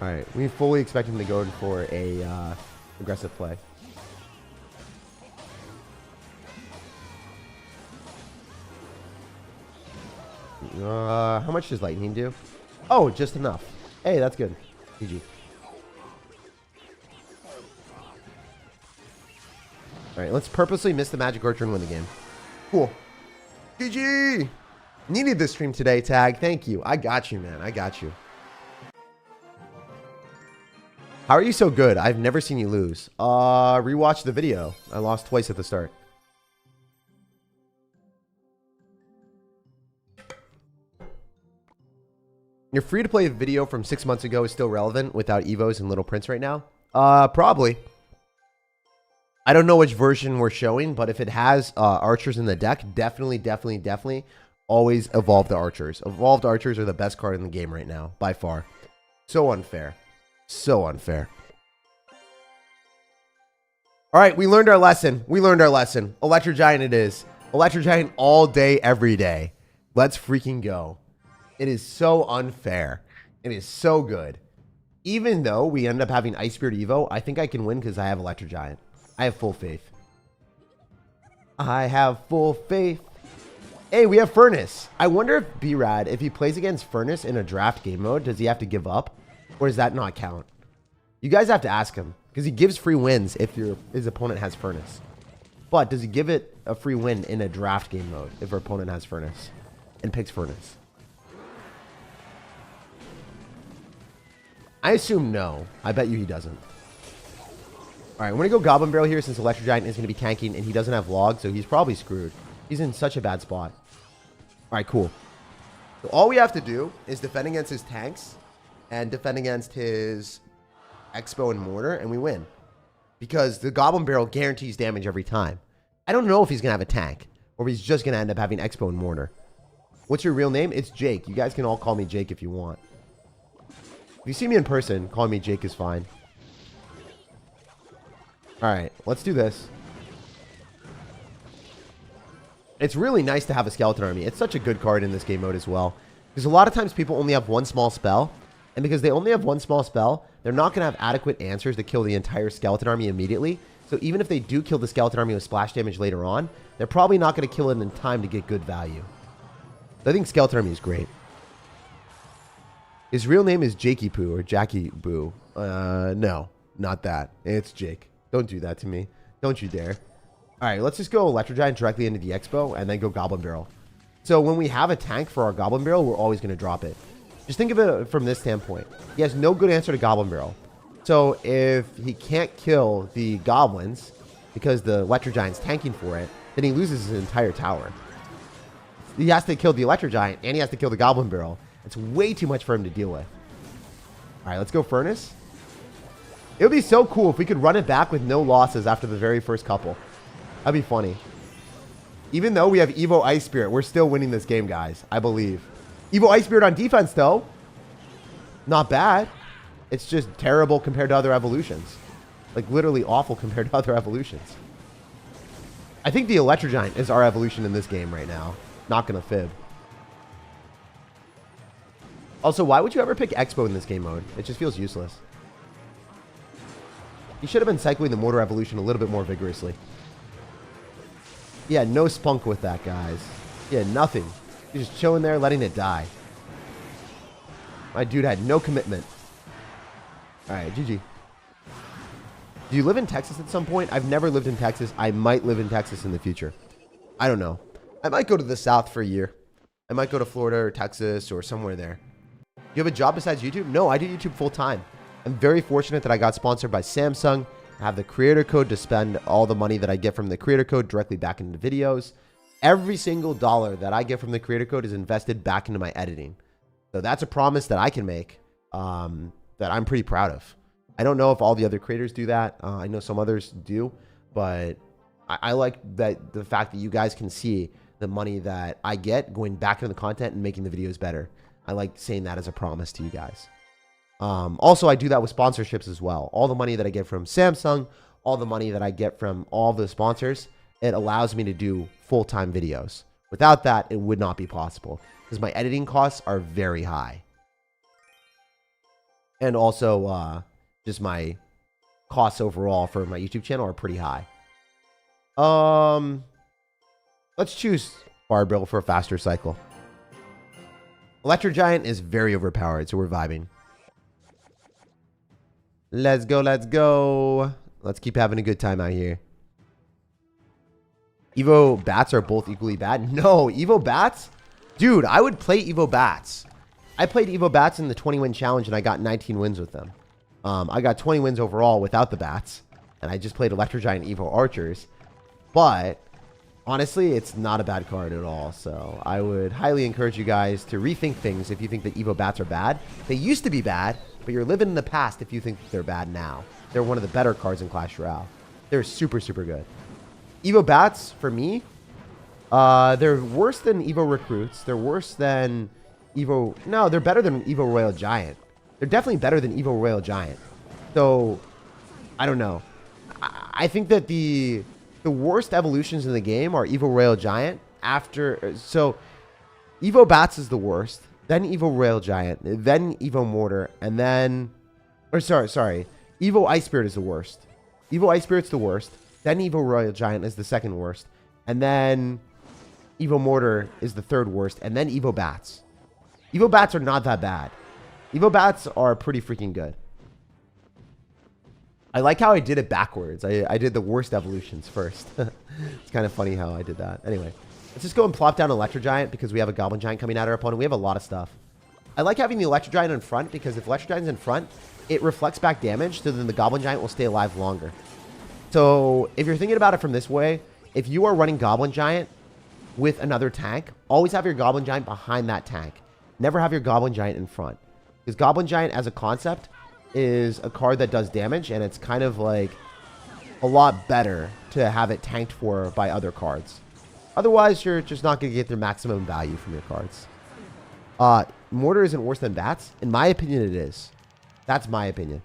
Alright, we fully expect him to go for a aggressive play. How much does Lightning do? Oh, just enough. Hey, that's good. GG. Alright, let's purposely miss the Magic Archer and win the game. Cool. GG! Needed this stream today, Tag. Thank you. I got you, man. I got you. How are you so good? I've never seen you lose. Rewatch the video. I lost twice at the start. Your free-to-play video from 6 months ago is still relevant without Evos and Little Prince right now? Probably. I don't know which version we're showing, but if it has archers in the deck, definitely always evolve the archers. Evolved archers are the best card in the game right now, by far. So unfair. So unfair. All right, we learned our lesson. Electro Giant it is. Electro Giant all day, every day. Let's freaking go. It is so unfair. It is so good. Even though we end up having Ice Spirit Evo, I think I can win because I have Electro Giant. I have full faith. I have full faith. Hey, we have Furnace. I wonder if B-Rad, if he plays against Furnace in a draft game mode, does he have to give up? Or does that not count? You guys have to ask him. Because he gives free wins if his opponent has Furnace. But does he give it a free win in a draft game mode if our opponent has Furnace and picks Furnace? I assume no. I bet you he doesn't. All right, I'm going to go Goblin Barrel here since Electro Giant is going to be tanking and he doesn't have Log, so he's probably screwed. He's in such a bad spot. All right, cool. So all we have to do is defend against his tanks and defend against his Expo and Mortar, and we win. Because the Goblin Barrel guarantees damage every time. I don't know if he's going to have a tank or if he's just going to end up having Expo and Mortar. What's your real name? It's Jake. You guys can all call me Jake if you want. If you see me in person, calling me Jake is fine. Alright, let's do this. It's really nice to have a Skeleton Army. It's such a good card in this game mode as well. Because a lot of times people only have one small spell. And because they only have one small spell, they're not going to have adequate answers to kill the entire Skeleton Army immediately. So even if they do kill the Skeleton Army with splash damage later on, they're probably not going to kill it in time to get good value. So I think Skeleton Army is great. His real name is Jakey Poo or Jackie Boo. No, not that. It's Jake. Don't do that to me. Don't you dare. All right, let's just go Electro Giant directly into the Expo and then go Goblin Barrel. So when we have a tank for our Goblin Barrel, we're always going to drop it. Just think of it from this standpoint. He has no good answer to Goblin Barrel. So if he can't kill the Goblins because the Electro Giant's tanking for it, then he loses his entire tower. He has to kill the Electro Giant and he has to kill the Goblin Barrel. It's way too much for him to deal with. All right, let's go Furnace. It would be so cool if we could run it back with no losses after the very first couple. That'd be funny. Even though we have Evo Ice Spirit, we're still winning this game, guys. I believe. Evo Ice Spirit on defense, though. Not bad. It's just terrible compared to other evolutions. Like, literally awful compared to other evolutions. I think the Electro Giant is our evolution in this game right now. Not gonna fib. Also, why would you ever pick Expo in this game mode? It just feels useless. You should have been cycling the Mortar evolution a little bit more vigorously. Yeah, no spunk with that, guys. Yeah, nothing. You're just chilling there, letting it die. My dude had no commitment. Alright, GG. Do you live in Texas at some point? I've never lived in Texas. I might live in Texas in the future. I don't know. I might go to the South for a year. I might go to Florida or Texas or somewhere there. You have a job besides YouTube? No, I do YouTube full time. I'm very fortunate that I got sponsored by Samsung. I have the creator code to spend all the money that I get from the creator code directly back into videos. Every single dollar that I get from the creator code is invested back into my editing. So that's a promise that I can make that I'm pretty proud of. I don't know if all the other creators do that. I know some others do, but I like that the fact that you guys can see the money that I get going back into the content and making the videos better. I like saying that as a promise to you guys. Also, I do that with sponsorships as well. All the money that I get from Samsung, all the money that I get from all the sponsors, it allows me to do full-time videos. Without that, it would not be possible because my editing costs are very high. And also, just my costs overall for my YouTube channel are pretty high. Let's choose Barbell for a faster cycle. Electro Giant is very overpowered, so we're vibing. Let's go, let's go. Let's keep having a good time out here. Evo Bats are both equally bad? No, Evo Bats? Dude, I would play Evo Bats. I played Evo Bats in the 20-win challenge, and I got 19 wins with them. I got 20 wins overall without the Bats, and I just played Electro Giant Evo Archers. But honestly, it's not a bad card at all. So I would highly encourage you guys to rethink things if you think that Evo Bats are bad. They used to be bad, but you're living in the past if you think they're bad now. They're one of the better cards in Clash Royale. They're super, super good. Evo Bats, for me, they're worse than Evo Recruits. They're worse than Evo... No, they're better than Evo Royal Giant. They're definitely better than Evo Royal Giant. So, I don't know. I think that the worst evolutions in the game are Evo Royal Giant after... So, Evo Bats is the worst. Then Evo Royal Giant. Then Evo Mortar. And then... Or sorry. Evo Ice Spirit is the worst. Evo Ice Spirit's the worst. Then Evo Royal Giant is the second worst. And then Evo Mortar is the third worst. And then Evo Bats. Evo Bats are not that bad. Evo Bats are pretty freaking good. I like how I did it backwards. I did the worst evolutions first. It's kind of funny how I did that. Anyway, let's just go and plop down Electro Giant because we have a Goblin Giant coming at our opponent. We have a lot of stuff. I like having the Electro Giant in front because if Electro Giant's in front, it reflects back damage, so then the Goblin Giant will stay alive longer. So if you're thinking about it from this way, if you are running Goblin Giant with another tank, always have your Goblin Giant behind that tank. Never have your Goblin Giant in front. Because Goblin Giant as a concept is a card that does damage, and it's kind of like a lot better to have it tanked for by other cards. Otherwise, you're just not going to get the maximum value from your cards. Mortar isn't worse than Bats? In my opinion, it is. That's my opinion.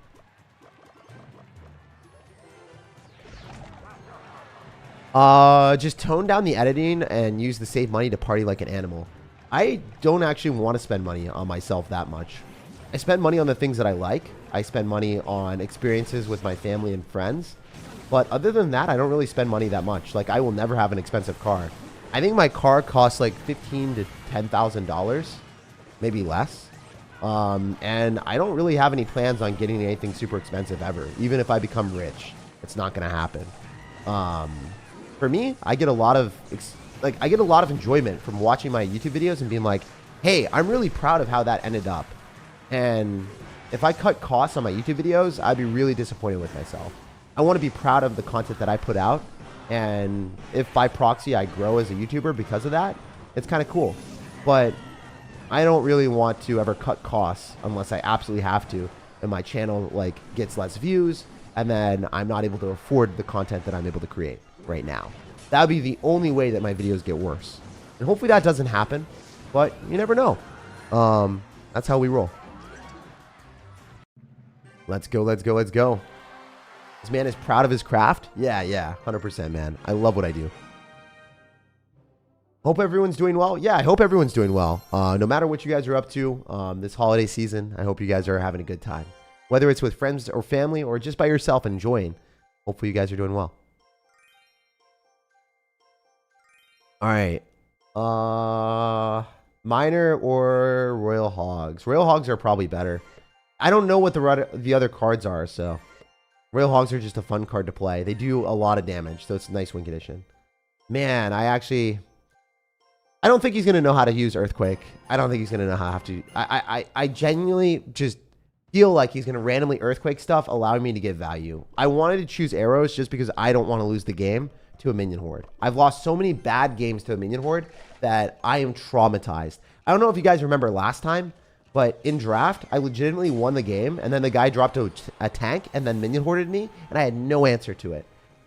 Just tone down the editing and use the save money to party like an animal. I don't actually want to spend money on myself that much. I spend money on the things that I like. I spend money on experiences with my family and friends. But other than that, I don't really spend money that much. Like, I will never have an expensive car. I think my car costs like $15,000 to $10,000. Maybe less. And I don't really have any plans on getting anything super expensive ever. Even if I become rich, it's not going to happen. For me, I get a lot of enjoyment from watching my YouTube videos and being like, hey, I'm really proud of how that ended up. And if I cut costs on my YouTube videos, I'd be really disappointed with myself. I want to be proud of the content that I put out. And if by proxy I grow as a YouTuber because of that, it's kind of cool. But I don't really want to ever cut costs unless I absolutely have to. And my channel like gets less views. And then I'm not able to afford the content that I'm able to create right now. That would be the only way that my videos get worse. And hopefully that doesn't happen. But you never know. That's how we roll. Let's go, let's go, let's go. This man is proud of his craft. Yeah, 100%, man. I love what I do. Hope everyone's doing well. Yeah, I hope everyone's doing well. No matter what you guys are up to this holiday season, I hope you guys are having a good time. Whether it's with friends or family or just by yourself enjoying. Hopefully you guys are doing well. All right. Miner or Royal Hogs? Royal Hogs are probably better. I don't know what the other cards are, so... Royal Hogs are just a fun card to play. They do a lot of damage, so it's a nice win condition. Man, I don't think he's going to know how to use Earthquake. I don't think he's going to know how to... I genuinely just feel like he's going to randomly Earthquake stuff, allowing me to get value. I wanted to choose arrows just because I don't want to lose the game to a minion horde. I've lost so many bad games to a minion horde that I am traumatized. I don't know if you guys remember last time, but in draft, I legitimately won the game, and then the guy dropped a tank and then minion horded me, and I had no answer to it.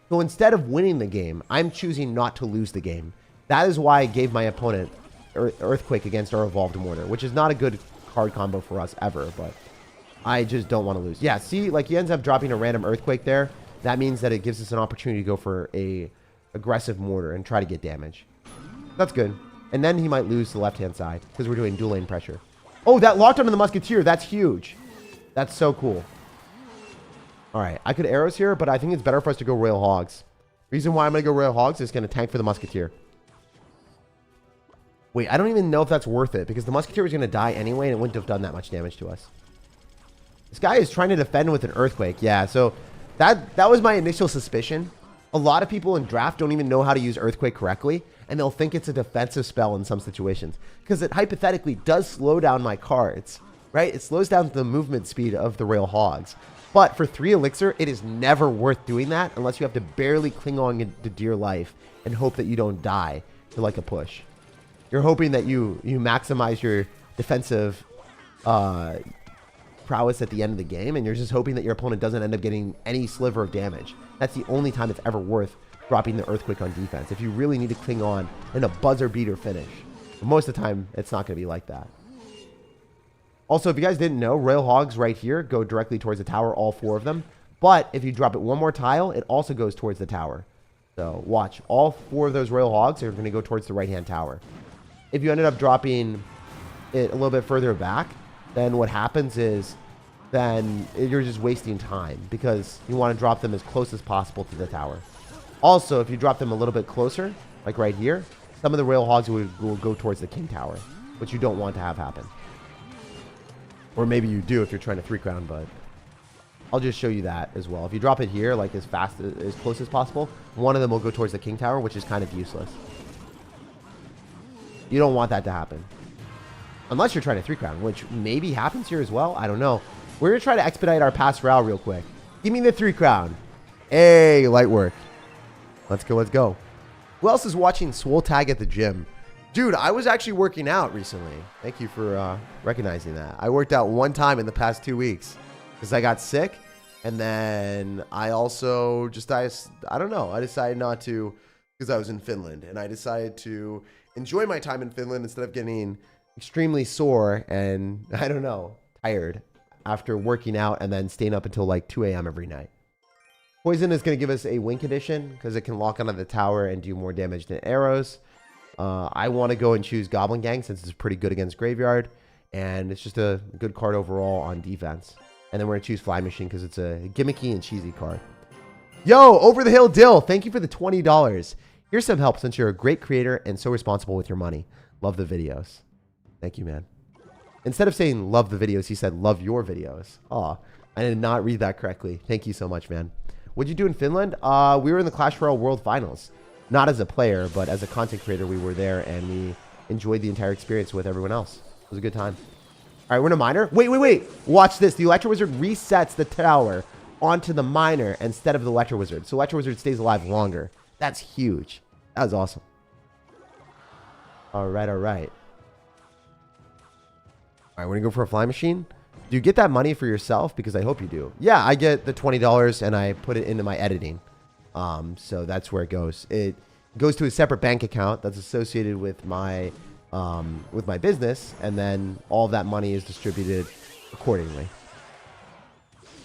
So instead of winning the game, I'm choosing not to lose the game. That is why I gave my opponent Earthquake against our Evolved Mortar, which is not a good card combo for us ever, but I just don't want to lose. Yeah, see, like he ends up dropping a random Earthquake there. That means that it gives us an opportunity to go for a aggressive Mortar and try to get damage. That's good. And then he might lose the left-hand side because we're doing dual lane pressure. Oh, that locked onto the Musketeer. That's huge. That's so cool. All right. I could arrows here, but I think it's better for us to go Royal Hogs. Reason why I'm going to go Royal Hogs is going to tank for the Musketeer. Wait, I don't even know if that's worth it because the Musketeer was going to die anyway and it wouldn't have done that much damage to us. This guy is trying to defend with an Earthquake. Yeah, so that was my initial suspicion. A lot of people in draft don't even know how to use Earthquake correctly, and they'll think it's a defensive spell in some situations because it hypothetically does slow down my cards, right? It slows down the movement speed of the Royal Hogs. But for 3 elixir, it is never worth doing that unless you have to barely cling on to dear life and hope that you don't die to like a push. You're hoping that you maximize your defensive prowess at the end of the game, and you're just hoping that your opponent doesn't end up getting any sliver of damage. That's the only time it's ever worth dropping the Earthquake on defense, if you really need to cling on in a buzzer beater finish. But most of the time, it's not going to be like that. Also, if you guys didn't know, Royal Hogs right here go directly towards the tower, all 4 of them. But if you drop it one more tile, it also goes towards the tower. So watch, all 4 of those Royal Hogs are going to go towards the right-hand tower. If you ended up dropping it a little bit further back, then what happens is then you're just wasting time because you want to drop them as close as possible to the tower. Also, if you drop them a little bit closer, like right here, some of the Royal Hogs will go towards the King Tower, which you don't want to have happen. Or maybe you do if you're trying to 3-crown, but I'll just show you that as well. If you drop it here, like as close as possible, one of them will go towards the King Tower, which is kind of useless. You don't want that to happen. Unless you're trying to 3-crown, which maybe happens here as well. I don't know. We're going to try to expedite our past Royale real quick. Give me the 3-crown. Hey, light work. Let's go, let's go. Who else is watching SirTag at the gym? Dude, I was actually working out recently. Thank you for recognizing that. I worked out one time in the past 2 weeks because I got sick. And then I also just, I don't know. I decided not to because I was in Finland. And I decided to enjoy my time in Finland instead of getting extremely sore and, I don't know, tired after working out and then staying up until like 2 a.m. every night. Poison is going to give us a win condition because it can lock onto the tower and do more damage than arrows. I want to go and choose Goblin Gang since it's pretty good against Graveyard. And it's just a good card overall on defense. And then we're going to choose Fly Machine because it's a gimmicky and cheesy card. Yo, Over the Hill Dill, thank you for the $20. Here's some help since you're a great creator and so responsible with your money. Love the videos. Thank you, man. Instead of saying love the videos, he said love your videos. Aw, I did not read that correctly. Thank you so much, man. What'd you do in Finland? We were in the Clash Royale World Finals. Not as a player, but as a content creator, we were there and we enjoyed the entire experience with everyone else. It was a good time. All right, we're in a miner. Wait. Watch this. The Electro Wizard resets the tower onto the miner instead of the Electro Wizard. So Electro Wizard stays alive longer. That's huge. That was awesome. All right. All right, we're going to go for a Fly Machine. Do you get that money for yourself? Because I hope you do. Yeah, I get the $20 and I put it into my editing. So that's where it goes. It goes to a separate bank account that's associated with my business, and then all of that money is distributed accordingly.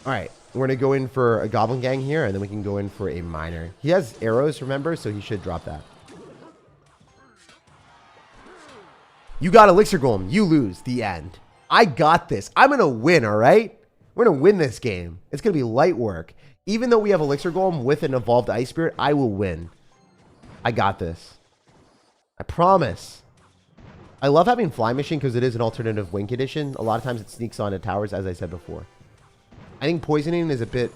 All right, we're gonna go in for a Goblin Gang here, and then we can go in for a miner. He has arrows, remember, so he should drop that. You got Elixir Golem. You lose. The end. I got this. I'm gonna win. All right, we're gonna win this game. It's gonna be light work. Even though we have Elixir Golem with an evolved Ice Spirit, I will win. I got this. I promise. I love having Fly Machine because it is an alternative win condition. A lot of times it sneaks onto towers, as I said before. I think poisoning is a bit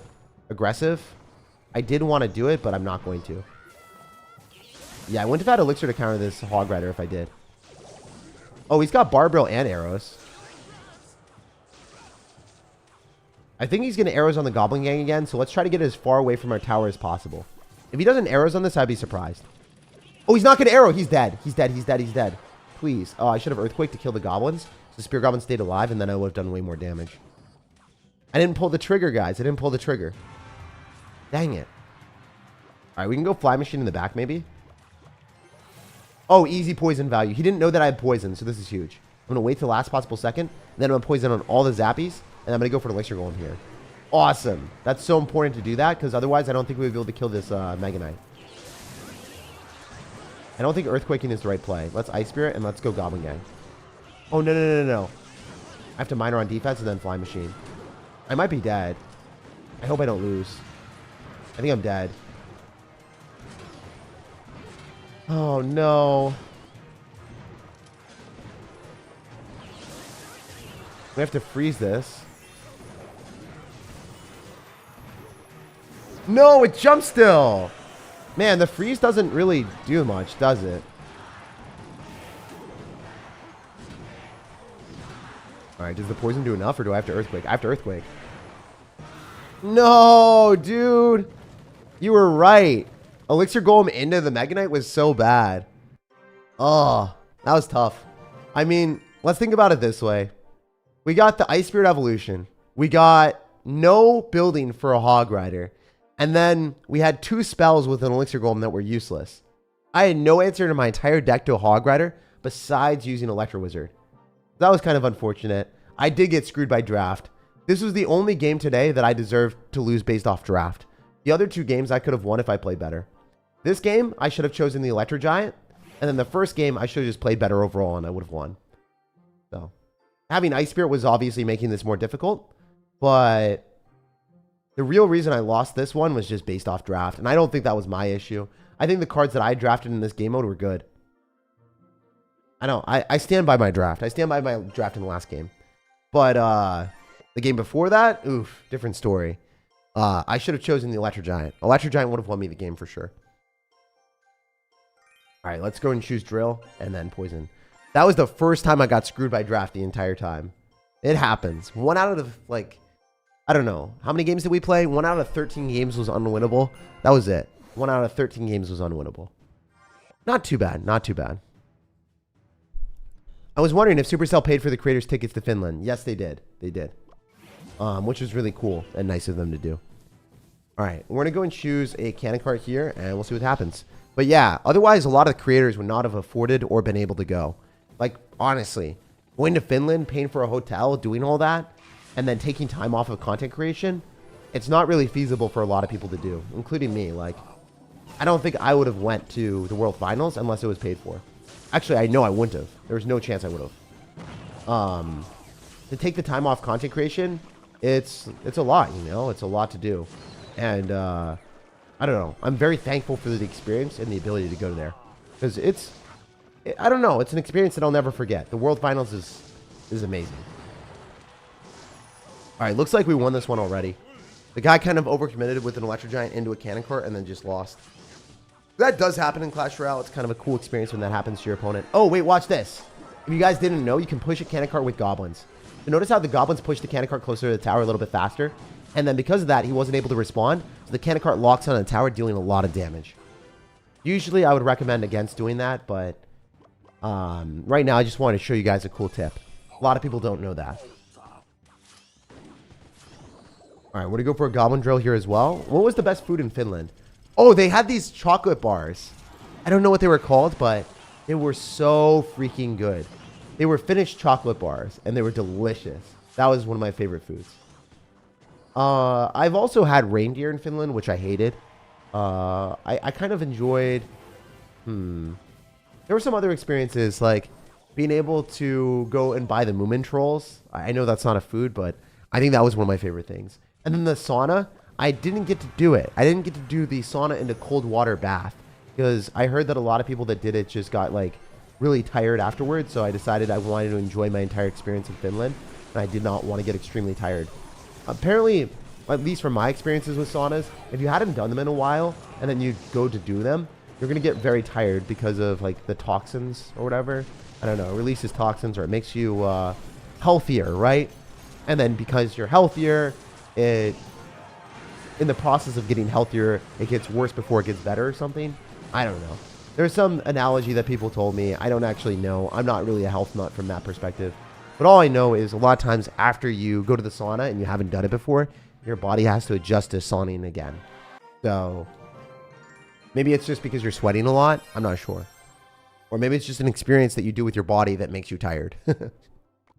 aggressive. I did want to do it, but I'm not going to. Yeah, I wouldn't have had Elixir to counter this Hog Rider if I did. Oh, he's got Barbarrel and arrows. I think he's going to arrows on the Goblin Gang again, so let's try to get as far away from our tower as possible. If he doesn't arrows on this, I'd be surprised. Oh, he's not going to arrow. He's dead. He's dead. He's dead. He's dead. Please. Oh, I should have Earthquake to kill the goblins. So the Spear Goblin stayed alive, and then I would have done way more damage. I didn't pull the trigger, guys. I didn't pull the trigger. Dang it. All right, we can go Fly Machine in the back, maybe. Oh, easy poison value. He didn't know that I had poison, so this is huge. I'm going to wait till the last possible second, and then I'm going to poison on all the Zappies. And I'm going to go for the Elixir Golem here. Awesome. That's so important to do that, because otherwise I don't think we would be able to kill this Mega Knight. I don't think Earthquaking is the right play. Let's Ice Spirit and let's go Goblin Gang. Oh, no. I have to miner on defense and then Fly Machine. I might be dead. I hope I don't lose. I think I'm dead. Oh, no. We have to freeze this. No, it jumps still. Man, the freeze doesn't really do much, does it? All right, does the poison do enough, or do I have to Earthquake? I have to Earthquake. No, dude. You were right. Elixir Golem into the Mega Knight was so bad. Oh, that was tough. I mean, let's think about it this way. We got the Ice Spirit Evolution. We got no building for a Hog Rider. And then we had 2 spells with an Elixir Golem that were useless. I had no answer to my entire deck to a Hog Rider besides using Electro Wizard. That was kind of unfortunate. I did get screwed by draft. This was the only game today that I deserved to lose based off draft. The other 2 games I could have won if I played better. This game, I should have chosen the Electro Giant. And then the first game, I should have just played better overall and I would have won. So, having Ice Spirit was obviously making this more difficult. But the real reason I lost this one was just based off draft. And I don't think that was my issue. I think the cards that I drafted in this game mode were good. I know. I stand by my draft. I stand by my draft in the last game. But the game before that, oof, different story. I should have chosen the Electro Giant. Electro Giant would have won me the game for sure. All right, let's go and choose Drill and then Poison. That was the first time I got screwed by draft the entire time. It happens. 1 out of, like, I don't know. How many games did we play? 1 out of 13 games was unwinnable. That was it. 1 out of 13 games was unwinnable. Not too bad. Not too bad. I was wondering if Supercell paid for the creators' tickets to Finland. Yes, they did. They did. Which was really cool and nice of them to do. All right. We're going to go and choose a cannon cart here, and we'll see what happens. But yeah, otherwise, a lot of the creators would not have afforded or been able to go. Like, honestly, going to Finland, paying for a hotel, doing all that, and then taking time off of content creation, it's not really feasible for a lot of people to do, including me. Like, I don't think I would have went to the World Finals unless it was paid for. Actually, I know I wouldn't have. There was no chance I would have. To take the time off content creation, it's a lot, you know? It's a lot to do. And, I don't know. I'm very thankful for the experience and the ability to go there. Because I don't know. It's an experience that I'll never forget. The World Finals is amazing. All right, looks like we won this one already. The guy kind of overcommitted with an Electro Giant into a cannon cart and then just lost. That does happen in Clash Royale. It's kind of a cool experience when that happens to your opponent. Oh, wait, watch this. If you guys didn't know, you can push a cannon cart with goblins. So notice how the goblins push the cannon cart closer to the tower a little bit faster. And then because of that, he wasn't able to respond. So the cannon cart locks on the tower, dealing a lot of damage. Usually, I would recommend against doing that, but right now, I just wanted to show you guys a cool tip. A lot of people don't know that. All right, we're going to go for a goblin drill here as well. What was the best food in Finland? Oh, they had these chocolate bars. I don't know what they were called, but they were so freaking good. They were Finnish chocolate bars, and they were delicious. That was one of my favorite foods. I've also had reindeer in Finland, which I hated. I kind of enjoyed... There were some other experiences, like being able to go and buy the Moomin trolls. I know that's not a food, but I think that was one of my favorite things. And then the sauna, I didn't get to do it. I didn't get to do the sauna into cold water bath because I heard that a lot of people that did it just got like really tired afterwards. So I decided I wanted to enjoy my entire experience in Finland, and I did not want to get extremely tired. Apparently, at least from my experiences with saunas, if you hadn't done them in a while and then you go to do them, you're going to get very tired because of like the toxins or whatever. I don't know, it releases toxins or it makes you healthier, right? And then because you're healthier, in the process of getting healthier, it gets worse before it gets better or something. I don't know. There's some analogy that people told me. I don't actually know. I'm not really a health nut from that perspective. But all I know is a lot of times after you go to the sauna and you haven't done it before, your body has to adjust to sauning again. So maybe it's just because you're sweating a lot. I'm not sure. Or maybe it's just an experience that you do with your body that makes you tired.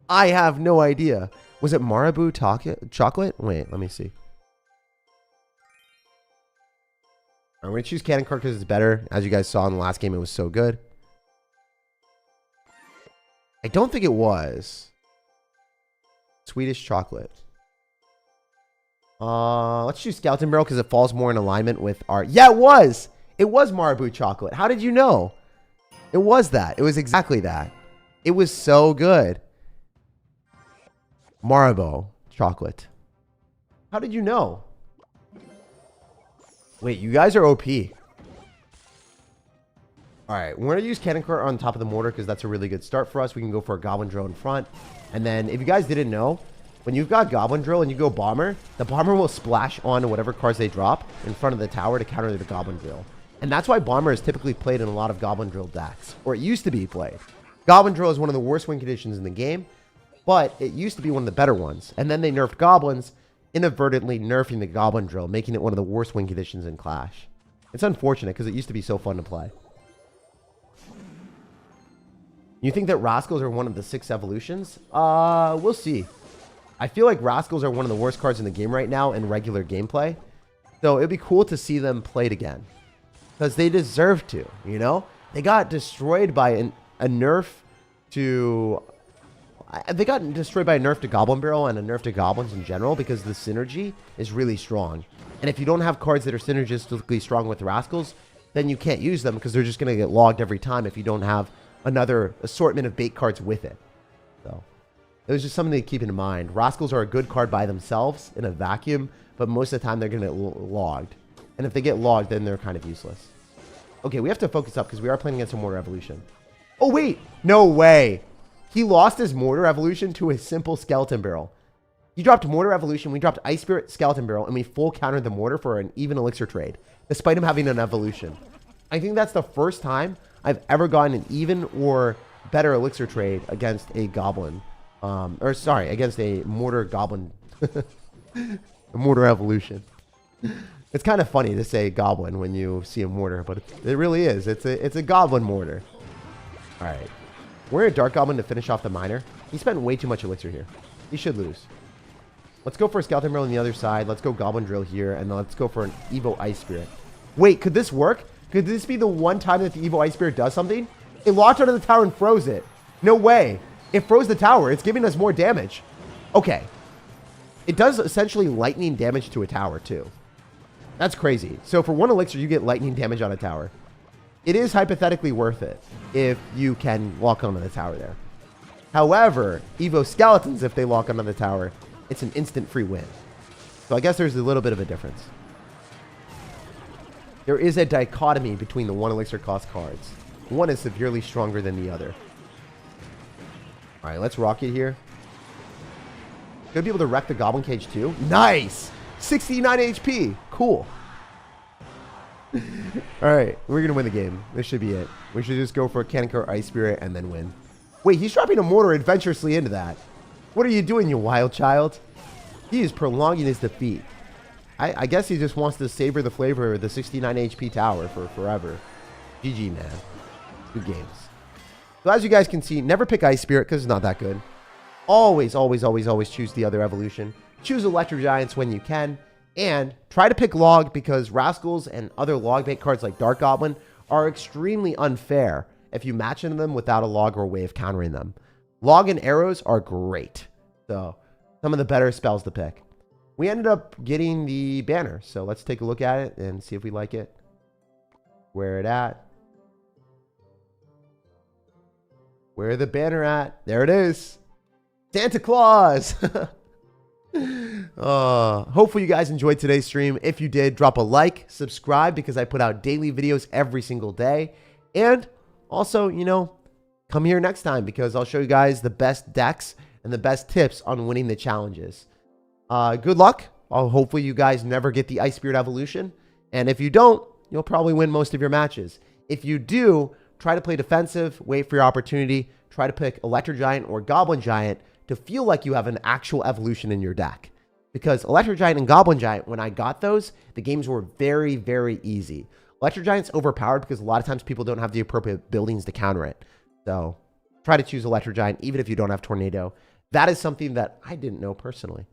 I have no idea. Was it Marabou chocolate? Wait, let me see. I'm going to choose cannon cart because it's better. As you guys saw in the last game, it was so good. I don't think it was. Swedish chocolate. Let's choose Skeleton Barrel because it falls more in alignment with our... Yeah, it was! It was Marabou chocolate. How did you know? It was that. It was exactly that. It was so good. Marabou chocolate. How did you know? Wait, you guys are OP. Alright, we're going to use Cannon Cart on top of the mortar because that's a really good start for us. We can go for a Goblin Drill in front. And then, if you guys didn't know, when you've got Goblin Drill and you go Bomber, the Bomber will splash onto whatever cards they drop in front of the tower to counter the Goblin Drill. And that's why Bomber is typically played in a lot of Goblin Drill decks, or it used to be played. Goblin Drill is one of the worst win conditions in the game, but it used to be one of the better ones. And then they nerfed Goblins, inadvertently nerfing the Goblin Drill, making it one of the worst win conditions in Clash. It's unfortunate because it used to be so fun to play. You think that Rascals are one of the 6 evolutions? We'll see. I feel like Rascals are one of the worst cards in the game right now in regular gameplay. So it'd be cool to see them played again. Because they deserve to, you know? They got destroyed by a nerf to... They got destroyed by a nerf to Goblin Barrel and a nerf to Goblins in general because the synergy is really strong. And if you don't have cards that are synergistically strong with Rascals, then you can't use them because they're just going to get logged every time if you don't have another assortment of bait cards with it. So it was just something to keep in mind. Rascals are a good card by themselves in a vacuum, but most of the time they're going to get logged. And if they get logged, then they're kind of useless. Okay, we have to focus up because we are playing against a Mortar Evolution. Oh, wait. No way. He lost his Mortar Evolution to a simple Skeleton Barrel. He dropped Mortar Evolution, we dropped Ice Spirit, Skeleton Barrel, and we full countered the Mortar for an even Elixir trade, despite him having an Evolution. I think that's the first time I've ever gotten an even or better Elixir trade against a Goblin. Against a Mortar Goblin. A Mortar Evolution. It's kind of funny to say Goblin when you see a Mortar, but it really is. It's a Goblin Mortar. All right. We're a Dark Goblin to finish off the Miner. He spent way too much Elixir here. He should lose. Let's go for a Skeleton Barrel on the other side. Let's go Goblin Drill here, and then let's go for an Evo Ice Spirit. Wait, could this work? Could this be the one time that the Evo Ice Spirit does something? It launched out of the tower and froze it. No way. It froze the tower. It's giving us more damage. Okay. It does essentially lightning damage to a tower, too. That's crazy. So for 1 Elixir, you get lightning damage on a tower. It is hypothetically worth it if you can lock onto the tower there. However, Evo Skeletons, if they lock onto the tower, it's an instant free win. So I guess there's a little bit of a difference. There is a dichotomy between the 1 Elixir cost cards. One is severely stronger than the other. All right, let's rock it here. Gonna be able to wreck the Goblin Cage too. Nice! 69 HP. Cool. All right, we're gonna win the game. This should be it. We should just go for a Cannoneer Ice Spirit and then win. Wait, he's dropping a Mortar adventurously into that. What are you doing, you wild child? He is prolonging his defeat. I guess he just wants to savor the flavor of the 69 HP tower for forever. GG, man. Good games. So as you guys can see, never pick Ice Spirit because it's not that good. Always, always, always, always choose the other evolution. Choose Electro Giants when you can. And try to pick Log because Rascals and other log bait cards like Dark Goblin are extremely unfair if you match into them without a log or a way of countering them. Log and arrows are great. So some of the better spells to pick. We ended up getting the banner. So let's take a look at it and see if we like it. Where it at? Where the banner at? There it is. Santa Claus. Hopefully you guys enjoyed today's stream. If you did, drop a like, subscribe because I put out daily videos every single day. And also, you know, come here next time because I'll show you guys the best decks and the best tips on winning the challenges. Good luck. Hopefully you guys never get the Ice Spirit evolution. And if you don't, you'll probably win most of your matches. If you do, try to play defensive, wait for your opportunity, try to pick Electro Giant or Goblin Giant to feel like you have an actual evolution in your deck. Because Electro Giant and Goblin Giant, when I got those, the games were very, very easy. Electro Giant's overpowered because a lot of times people don't have the appropriate buildings to counter it. So try to choose Electro Giant even if you don't have Tornado. That is something that I didn't know personally.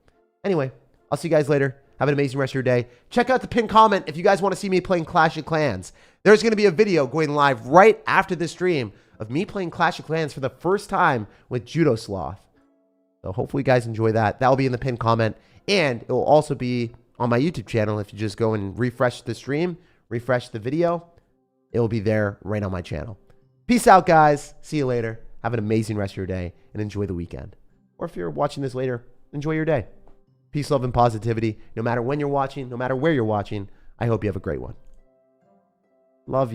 Anyway, I'll see you guys later. Have an amazing rest of your day. Check out the pinned comment if you guys want to see me playing Clash of Clans. There's going to be a video going live right after this stream of me playing Clash of Clans for the first time with Judo Sloth. So hopefully you guys enjoy that. That will be in the pinned comment. And it will also be on my YouTube channel. If you just go and refresh the stream, refresh the video, it will be there right on my channel. Peace out, guys. See you later. Have an amazing rest of your day and enjoy the weekend. Or if you're watching this later, enjoy your day. Peace, love, and positivity. No matter when you're watching, no matter where you're watching, I hope you have a great one. Love you.